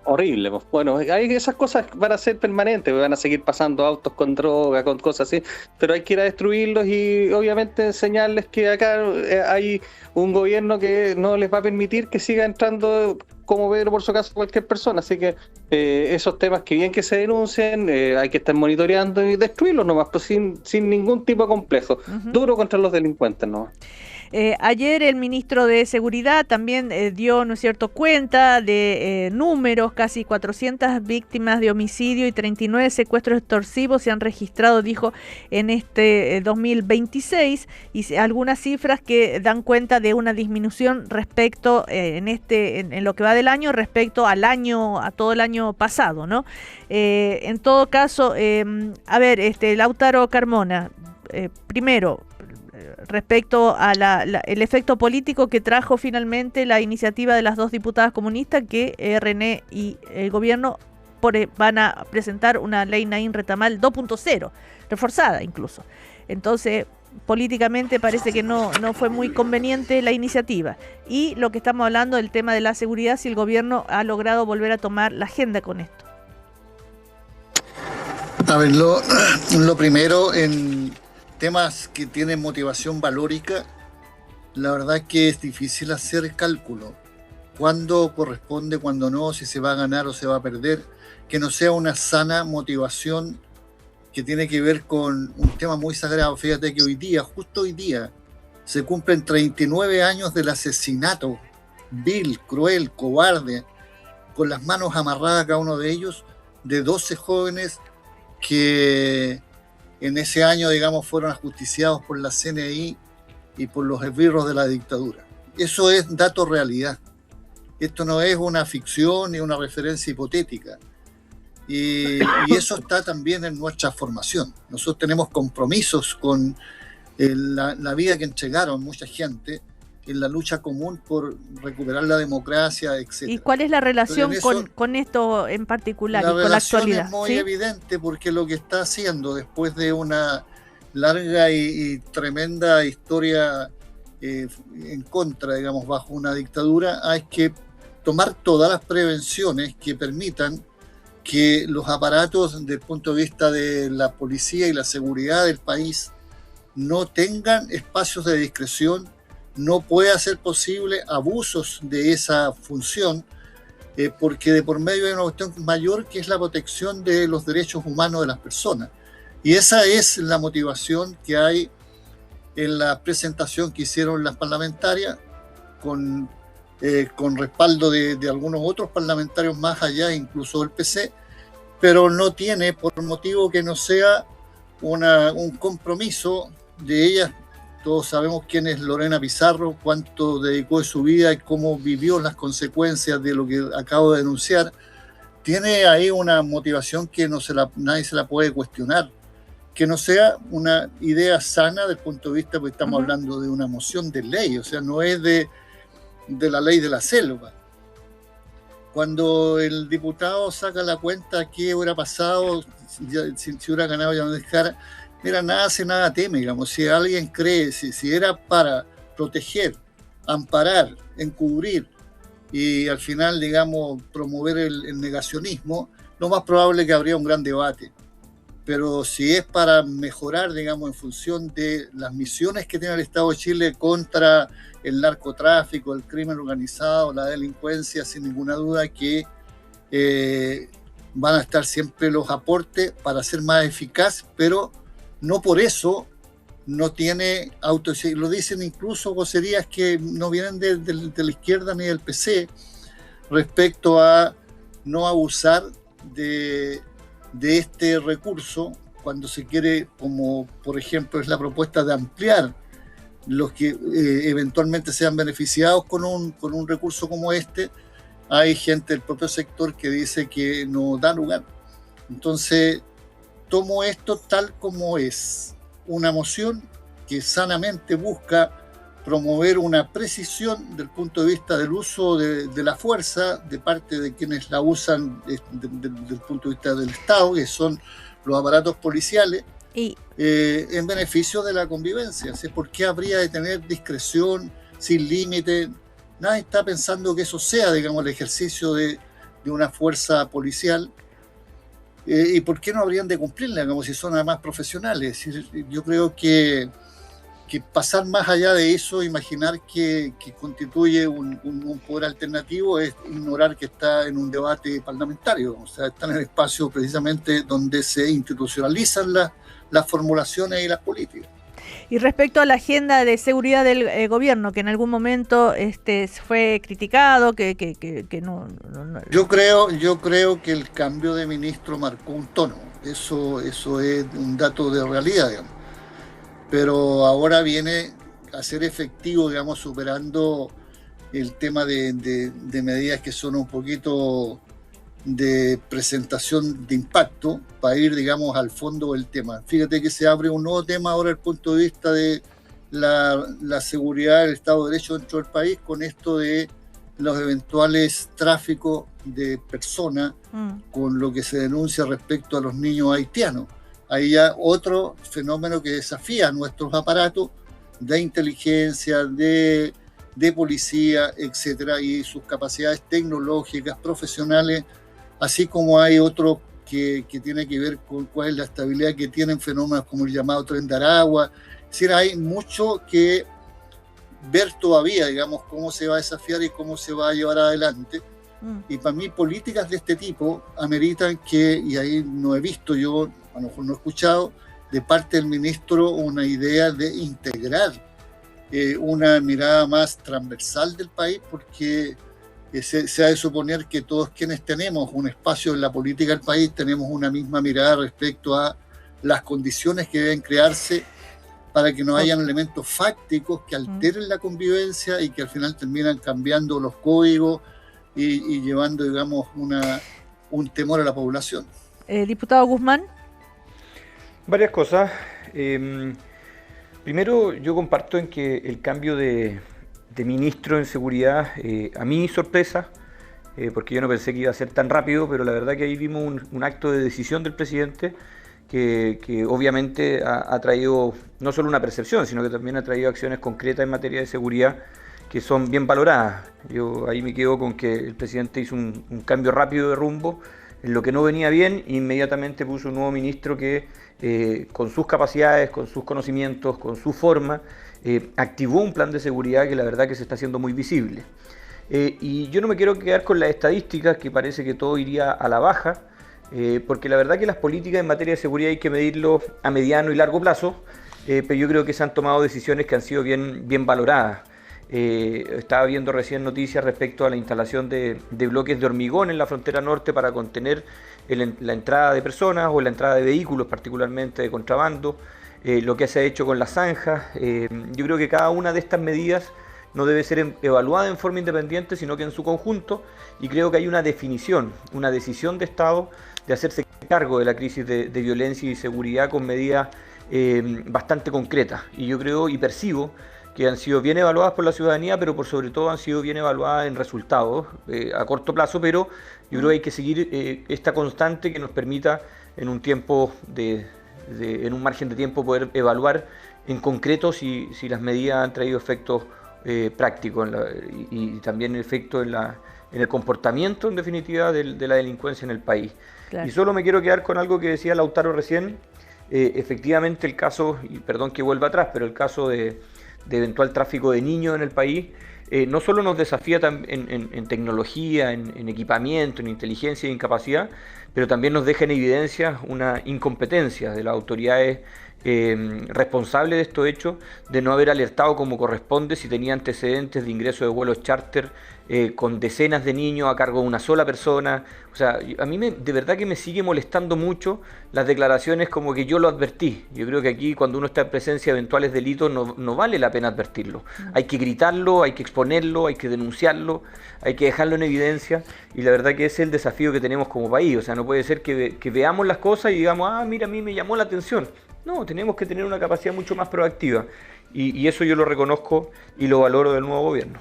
Horrible, pues. Bueno, esas cosas van a ser permanentes, van a seguir pasando autos con droga, con cosas así, pero hay que ir a destruirlos y obviamente enseñarles que acá hay un gobierno que no les va a permitir que siga entrando como Pedro por su caso cualquier persona, así que esos temas que bien que se denuncien, hay que estar monitoreando y destruirlos nomás, pues sin ningún tipo de complejo, duro contra los delincuentes nomás. Ayer el ministro de Seguridad también dio, ¿no es cierto?, cuenta de números, casi 400 víctimas de homicidio y 39 secuestros extorsivos se han registrado, dijo, en este 2026, y algunas cifras que dan cuenta de una disminución respecto en lo que va del año respecto a todo el año pasado, ¿no? En todo caso, Lautaro Carmona, primero, respecto a el efecto político que trajo finalmente la iniciativa de las 2 diputadas comunistas, que René y el gobierno van a presentar una ley Naín Retamal 2.0, reforzada incluso. Entonces, políticamente parece que no fue muy conveniente la iniciativa. Y lo que estamos hablando del tema de la seguridad, si el gobierno ha logrado volver a tomar la agenda con esto. A ver, lo primero, en temas que tienen motivación valórica, la verdad es que es difícil hacer cálculo. Cuándo corresponde, cuándo no, si se va a ganar o se va a perder, que no sea una sana motivación que tiene que ver con un tema muy sagrado. Fíjate que justo hoy día, se cumplen 39 años del asesinato vil, cruel, cobarde, con las manos amarradas cada uno de ellos, de 12 jóvenes que en ese año, digamos, fueron ajusticiados por la CNI y por los esbirros de la dictadura. Eso es dato realidad. Esto no es una ficción ni una referencia hipotética. Y eso está también en nuestra formación. Nosotros tenemos compromisos con la vida que entregaron mucha gente en la lucha común por recuperar la democracia, etc. ¿Y cuál es la relación con esto en particular y con la actualidad? La relación es muy evidente, porque lo que está haciendo después de una larga y tremenda historia en contra, digamos, bajo una dictadura, hay que tomar todas las prevenciones que permitan que los aparatos desde el punto de vista de la policía y la seguridad del país no tengan espacios de discreción, no pueda ser posible abusos de esa función, porque de por medio hay una cuestión mayor que es la protección de los derechos humanos de las personas. Y esa es la motivación que hay en la presentación que hicieron las parlamentarias con respaldo de algunos otros parlamentarios más allá, incluso del PC, pero no tiene por motivo que no sea un compromiso de ellas. Todos sabemos quién es Lorena Pizarro, cuánto dedicó de su vida y cómo vivió las consecuencias de lo que acabo de denunciar. Tiene ahí una motivación que nadie se la puede cuestionar. Que no sea una idea sana desde el punto de vista, porque estamos hablando de una moción de ley, o sea, no es de la ley de la selva. Cuando el diputado saca la cuenta qué hubiera pasado si hubiera ganado Yamandir Jara, mira, nada hace, nada teme, digamos. Si alguien cree, si era para proteger, amparar, encubrir y al final, digamos, promover el negacionismo, lo más probable es que habría un gran debate. Pero si es para mejorar, digamos, en función de las misiones que tiene el Estado de Chile contra el narcotráfico, el crimen organizado, la delincuencia, sin ninguna duda que van a estar siempre los aportes para ser más eficaz, pero no por eso no tiene lo dicen incluso vocerías que no vienen de la izquierda ni del PC respecto a no abusar de este recurso cuando se quiere, como por ejemplo es la propuesta de ampliar los que eventualmente sean beneficiados con un recurso como este. Hay gente del propio sector que dice que no da lugar. Entonces tomo esto tal como es, una moción que sanamente busca promover una precisión del punto de vista del uso de la fuerza de parte de quienes la usan desde el punto de vista del Estado, que son los aparatos policiales, en beneficio de la convivencia. ¿Por qué habría de tener discreción sin límite? Nadie está pensando que eso sea, digamos, el ejercicio de una fuerza policial. ¿Y por qué no habrían de cumplirla, como si son además profesionales? Yo creo que pasar más allá de eso, imaginar que constituye un poder alternativo, es ignorar que está en un debate parlamentario. O sea, está en el espacio precisamente donde se institucionalizan las formulaciones y las políticas. Y respecto a la agenda de seguridad del gobierno, que en algún momento fue criticado, que no. Yo creo que el cambio de ministro marcó un tono. Eso es un dato de realidad, digamos. Pero ahora viene a ser efectivo, digamos, superando el tema de medidas que son un poquito de presentación de impacto para ir, digamos, al fondo del tema. Fíjate que se abre un nuevo tema ahora desde el punto de vista de la seguridad del Estado de Derecho dentro del país, con esto de los eventuales tráficos de personas, con lo que se denuncia respecto a los niños haitianos. Ahí ya otro fenómeno que desafía nuestros aparatos de inteligencia, de policía, etcétera, y sus capacidades tecnológicas, profesionales, así como hay otro que tiene que ver con cuál es la estabilidad que tienen fenómenos como el llamado Tren de Aragua. Es decir, hay mucho que ver todavía, digamos, cómo se va a desafiar y cómo se va a llevar adelante. Y para mí políticas de este tipo ameritan que, y ahí no he visto yo, a lo mejor no he escuchado, de parte del ministro una idea de integrar una mirada más transversal del país, porque se ha de suponer que todos quienes tenemos un espacio en la política del país tenemos una misma mirada respecto a las condiciones que deben crearse para que no hayan elementos fácticos que alteren la convivencia y que al final terminan cambiando los códigos y llevando, digamos, un temor a la población. Diputado Guzmán. Varias cosas. Primero, yo comparto en que el cambio de ministro en seguridad, a mí sorpresa, porque yo no pensé que iba a ser tan rápido, pero la verdad que ahí vimos un acto de decisión del presidente que obviamente ha traído no solo una percepción, sino que también ha traído acciones concretas en materia de seguridad que son bien valoradas. Yo ahí me quedo con que el presidente hizo un cambio rápido de rumbo en lo que no venía bien, inmediatamente puso un nuevo ministro que con sus capacidades, con sus conocimientos, con su forma, activó un plan de seguridad que la verdad que se está haciendo muy visible. Y yo no me quiero quedar con las estadísticas, que parece que todo iría a la baja, porque la verdad que las políticas en materia de seguridad hay que medirlo a mediano y largo plazo, pero yo creo que se han tomado decisiones que han sido bien valoradas. Estaba viendo recién noticias respecto a la instalación de bloques de hormigón en la frontera norte para contener la entrada de personas o la entrada de vehículos, particularmente de contrabando, lo que se ha hecho con las zanjas. Yo creo que cada una de estas medidas no debe ser evaluada en forma independiente, sino que en su conjunto, y creo que hay una definición, una decisión de Estado de hacerse cargo de la crisis de violencia y seguridad con medidas bastante concretas. Y yo creo y percibo que han sido bien evaluadas por la ciudadanía, pero por sobre todo han sido bien evaluadas en resultados a corto plazo, pero yo creo que hay que seguir esta constante que nos permita en un tiempo en un margen de tiempo poder evaluar en concreto si las medidas han traído efectos prácticos y también efectos en el comportamiento, en definitiva, de la delincuencia en el país. Claro. Y solo me quiero quedar con algo que decía Lautaro recién. Efectivamente el caso, y perdón que vuelva atrás, pero el caso de eventual tráfico de niños en el país, no solo nos desafía en tecnología, en equipamiento, en inteligencia e incapacidad, pero también nos deja en evidencia una incompetencia de las autoridades responsables de estos hechos, de no haber alertado como corresponde si tenía antecedentes de ingreso de vuelos charter con decenas de niños a cargo de una sola persona. O sea, a mí de verdad que me sigue molestando mucho las declaraciones como que yo lo advertí. Yo creo que aquí cuando uno está en presencia de eventuales delitos no vale la pena advertirlo. Hay que gritarlo, hay que exponerlo, hay que denunciarlo, hay que dejarlo en evidencia, y la verdad que ese es el desafío que tenemos como país. O sea, no puede ser que veamos las cosas y digamos, mira, a mí me llamó la atención. No, tenemos que tener una capacidad mucho más proactiva, y eso yo lo reconozco y lo valoro del nuevo gobierno.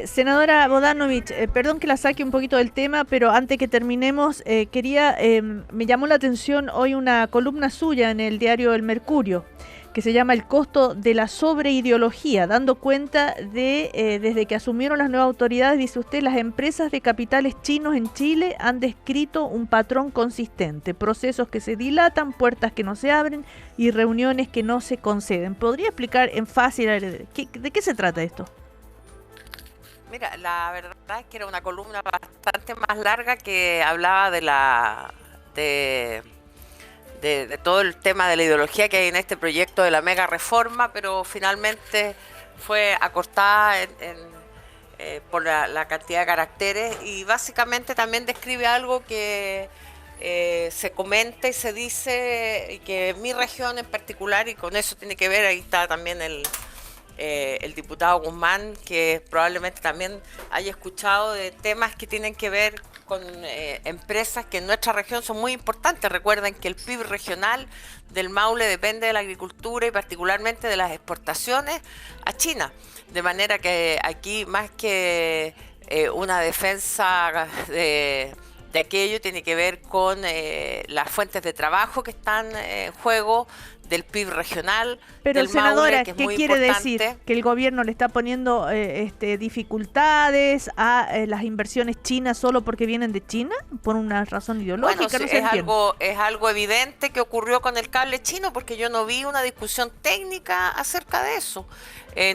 Senadora Bodanovich, perdón que la saque un poquito del tema, pero antes que terminemos, me llamó la atención hoy una columna suya en el diario El Mercurio, que se llama El costo de la sobreideología, dando cuenta de, desde que asumieron las nuevas autoridades, dice usted, las empresas de capitales chinos en Chile han descrito un patrón consistente, procesos que se dilatan, puertas que no se abren y reuniones que no se conceden. ¿Podría explicar en fácil de qué se trata esto? Mira, la verdad es que era una columna bastante más larga que hablaba de todo el tema de la ideología que hay en este proyecto de la mega reforma, pero finalmente fue acortada por la cantidad de caracteres, y básicamente también describe algo que se comenta y se dice, y que mi región en particular, y con eso tiene que ver, ahí está también el diputado Guzmán, que probablemente también haya escuchado de temas que tienen que ver con empresas que en nuestra región son muy importantes. Recuerden que el PIB regional del Maule depende de la agricultura y particularmente de las exportaciones a China. De manera que aquí, más que una defensa de aquello, tiene que ver con las fuentes de trabajo que están en juego, del PIB regional. Pero, del senadora, Maule, que es ¿qué muy quiere importante. decir? ¿Que el gobierno le está poniendo dificultades a las inversiones chinas solo porque vienen de China? ¿Por una razón ideológica? Bueno, no sí, se entiende. es algo evidente que ocurrió con el cable chino, porque yo no vi una discusión técnica acerca de eso.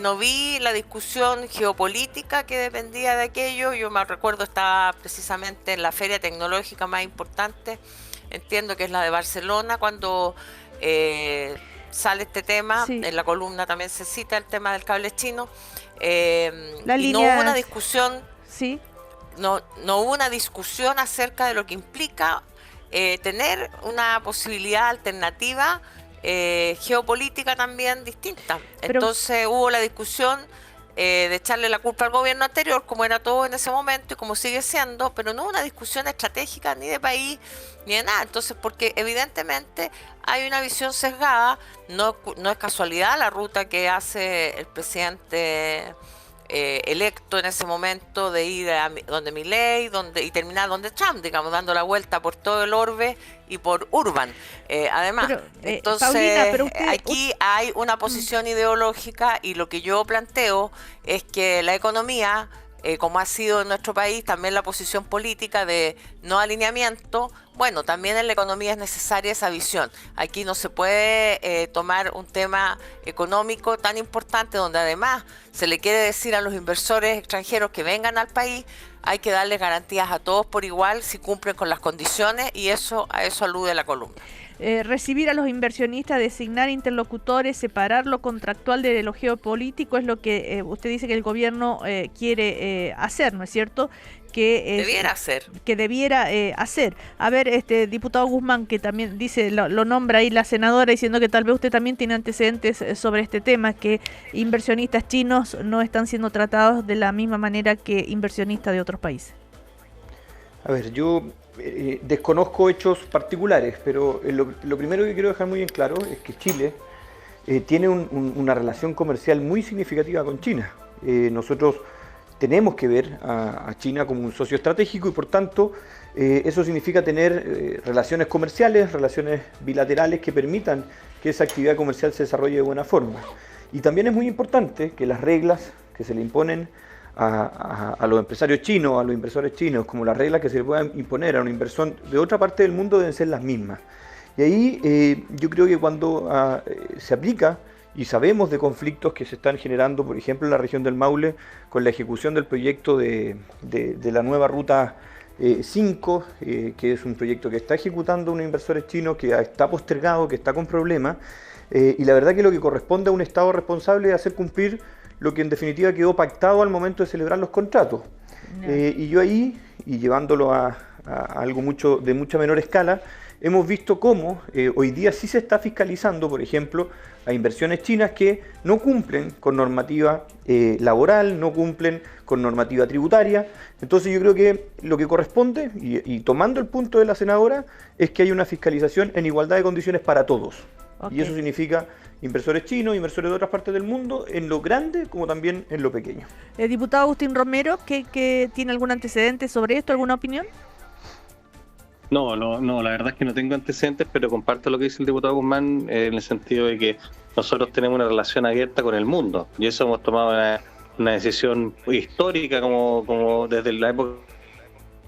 No vi la discusión geopolítica que dependía de aquello. Yo me recuerdo, estaba precisamente en la feria tecnológica más importante, entiendo que es la de Barcelona, cuando sale este tema. Sí. En la columna también se cita el tema del cable chino. Y no hubo una discusión. Sí. No hubo una discusión acerca de lo que implica tener una posibilidad alternativa geopolítica también distinta. Pero entonces hubo la discusión de echarle la culpa al gobierno anterior, como era todo en ese momento y como sigue siendo, pero no una discusión estratégica ni de país ni de nada. Entonces, porque evidentemente hay una visión sesgada, no es casualidad la ruta que hace el presidente electo en ese momento de ir a donde Milei y terminar donde Trump, digamos, dando la vuelta por todo el orbe y por Urban. Además, Pero, entonces, Paulina, pero aquí hay una posición ideológica y lo que yo planteo es que la economía, como ha sido en nuestro país, también la posición política de no alineamiento, bueno, también en la economía es necesaria esa visión. Aquí no se puede tomar un tema económico tan importante donde además se le quiere decir a los inversores extranjeros que vengan al país, hay que darles garantías a todos por igual si cumplen con las condiciones y a eso alude la columna. Recibir a los inversionistas, designar interlocutores, separar lo contractual de lo geopolítico es lo que usted dice que el gobierno quiere hacer, ¿no es cierto? Debiera hacer. Que debiera hacer. A ver, diputado Guzmán, que también dice, lo nombra ahí la senadora, diciendo que tal vez usted también tiene antecedentes sobre este tema, que inversionistas chinos no están siendo tratados de la misma manera que inversionistas de otros países. A ver, yo desconozco hechos particulares, pero lo primero que quiero dejar muy en claro es que Chile tiene una relación comercial muy significativa con China. Nosotros tenemos que ver a China como un socio estratégico y por tanto eso significa tener relaciones comerciales, relaciones bilaterales que permitan que esa actividad comercial se desarrolle de buena forma. Y también es muy importante que las reglas que se le imponen a los empresarios chinos, a los inversores chinos, como las reglas que se le puedan imponer a una inversión de otra parte del mundo deben ser las mismas. Y ahí yo creo que cuando se aplica y sabemos de conflictos que se están generando, por ejemplo, en la región del Maule, con la ejecución del proyecto de la nueva ruta 5, que es un proyecto que está ejecutando unos inversores chinos, que está postergado, que está con problemas, y la verdad que lo que corresponde a un Estado responsable es hacer cumplir lo que en definitiva quedó pactado al momento de celebrar los contratos. Y yo ahí, y llevándolo a algo de mucha menor escala, hemos visto cómo hoy día sí se está fiscalizando, por ejemplo, a inversiones chinas que no cumplen con normativa laboral, no cumplen con normativa tributaria. Entonces yo creo que lo que corresponde, y tomando el punto de la senadora, es que hay una fiscalización en igualdad de condiciones para todos. Okay. Y eso significa inversores chinos, inversores de otras partes del mundo, en lo grande como también en lo pequeño. Diputado Agustín Romero, ¿que tiene algún antecedente sobre esto, alguna opinión? No, la verdad es que no tengo antecedentes, pero comparto lo que dice el diputado Guzmán en el sentido de que nosotros tenemos una relación abierta con el mundo y eso hemos tomado una decisión histórica como desde la época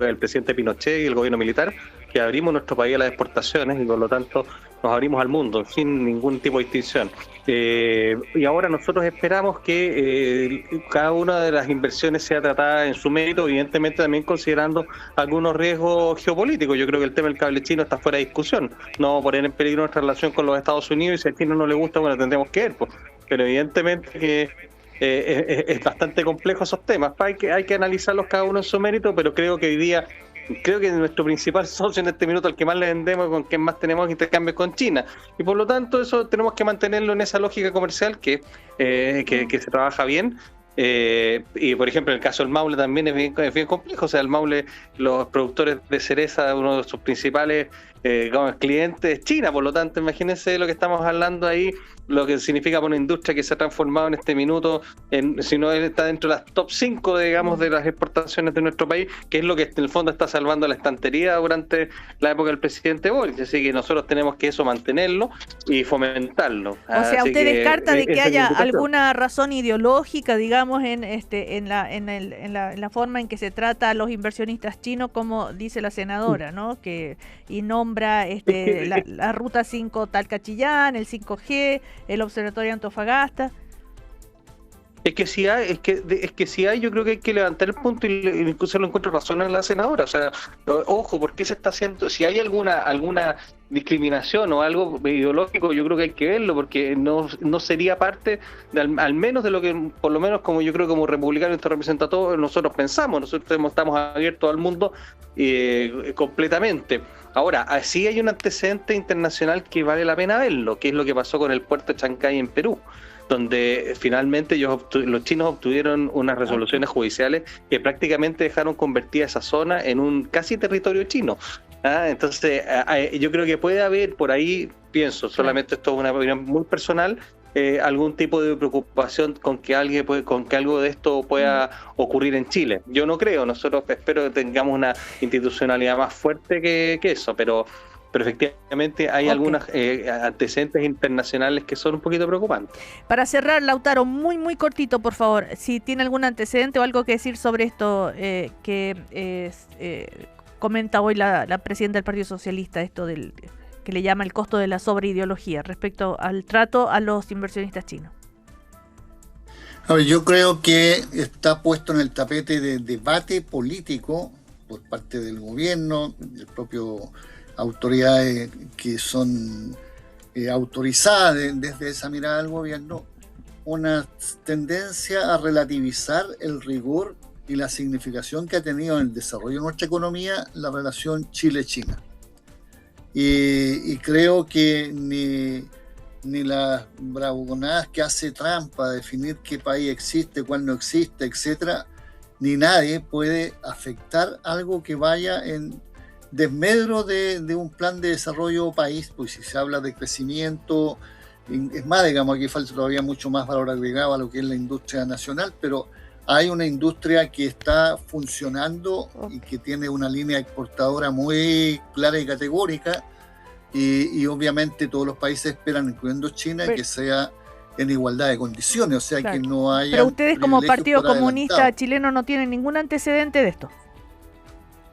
del presidente Pinochet y el gobierno militar, que abrimos nuestro país a las exportaciones y por lo tanto nos abrimos al mundo sin ningún tipo de distinción. Y ahora nosotros esperamos que cada una de las inversiones sea tratada en su mérito, evidentemente también considerando algunos riesgos geopolíticos. Yo creo que el tema del cable chino está fuera de discusión. No vamos a poner en peligro nuestra relación con los Estados Unidos y si a China no le gusta, bueno, tendremos que ver. Pues. Pero evidentemente que es bastante complejo esos temas. Hay que analizarlos cada uno en su mérito, pero creo que hoy día nuestro principal socio en este minuto, al que más le vendemos, con quien más tenemos intercambios con China, y por lo tanto eso tenemos que mantenerlo en esa lógica comercial que se trabaja bien. Y por ejemplo en el caso del Maule también es bien complejo. O sea, el Maule, los productores de cereza, uno de sus principales clientes es China, por lo tanto imagínense lo que estamos hablando ahí, lo que significa para una industria que se ha transformado en este minuto si no está dentro de las top 5 digamos de las exportaciones de nuestro país, que es lo que en el fondo está salvando la estantería durante la época del presidente Boric. Así que nosotros tenemos que eso mantenerlo y fomentarlo. O sea, usted descarta de que haya alguna razón ideológica, digamos, en la forma en que se trata a los inversionistas chinos, como dice la senadora, ¿no? Y nombra la ruta 5 Talca-Chillán, el 5G, el Observatorio Antofagasta. Es que si hay, yo creo que hay que levantar el punto y incluso lo encuentro razón en la senadora. O sea, ojo, ¿por qué se está haciendo? Si hay alguna discriminación o algo ideológico, yo creo que hay que verlo, porque no sería parte al menos de lo que, por lo menos como yo creo como republicano esto representa todo, nosotros pensamos. Nosotros estamos abiertos al mundo completamente. Ahora, sí hay un antecedente internacional que vale la pena verlo, que es lo que pasó con el puerto de Chancay en Perú, donde finalmente los chinos obtuvieron unas resoluciones judiciales que prácticamente dejaron convertida esa zona en un casi territorio chino. Entonces, yo creo que puede haber por ahí, pienso, solamente esto es una opinión muy personal, algún tipo de preocupación con que algo de esto pueda ocurrir en Chile. Yo no creo, nosotros espero que tengamos una institucionalidad más fuerte que eso, pero efectivamente hay algunos antecedentes internacionales que son un poquito preocupantes. Para cerrar, Lautaro, muy muy cortito, por favor, si tiene algún antecedente o algo que decir sobre esto comenta hoy la presidenta del Partido Socialista, esto del que le llama el costo de la sobreideología respecto al trato a los inversionistas chinos. A ver, yo creo que está puesto en el tapete de debate político por parte del gobierno, del propio autoridades que son autorizadas desde esa mirada del gobierno, una tendencia a relativizar el rigor y la significación que ha tenido en el desarrollo de nuestra economía la relación Chile-China. Y creo que ni las bravuconadas que hace Trump para definir qué país existe, cuál no existe, etcétera, ni nadie puede afectar algo que vaya en desmedro de un plan de desarrollo país, pues si se habla de crecimiento, es más, digamos, aquí falta todavía mucho más valor agregado a lo que es la industria nacional, pero hay una industria que está funcionando y que tiene una línea exportadora muy clara y categórica, y obviamente todos los países esperan, incluyendo China, que sea en igualdad de condiciones, o sea, que no haya... Pero ustedes como Partido Comunista Chileno no tienen ningún antecedente de esto.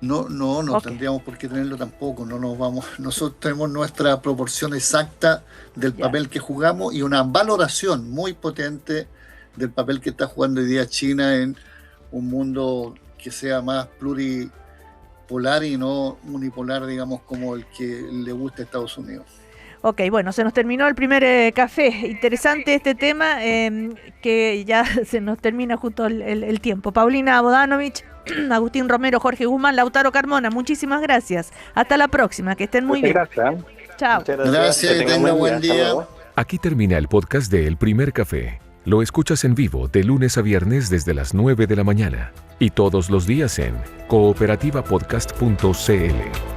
No tendríamos por qué tenerlo tampoco, no nos vamos, nosotros tenemos nuestra proporción exacta del papel que jugamos y una valoración muy potente del papel que está jugando hoy día China en un mundo que sea más pluripolar y no unipolar, digamos, como el que le gusta a Estados Unidos. Ok, bueno, se nos terminó el primer café. Interesante este tema, que ya se nos termina justo el tiempo. Paulina Bodanovich, Agustín Romero, Jorge Guzmán, Lautaro Carmona, muchísimas gracias. Hasta la próxima, que estén muy bien. Gracias. Chao. Gracias, que tenga buen día. Aquí termina el podcast de El Primer Café. Lo escuchas en vivo de lunes a viernes desde las 9 de la mañana y todos los días en cooperativapodcast.cl.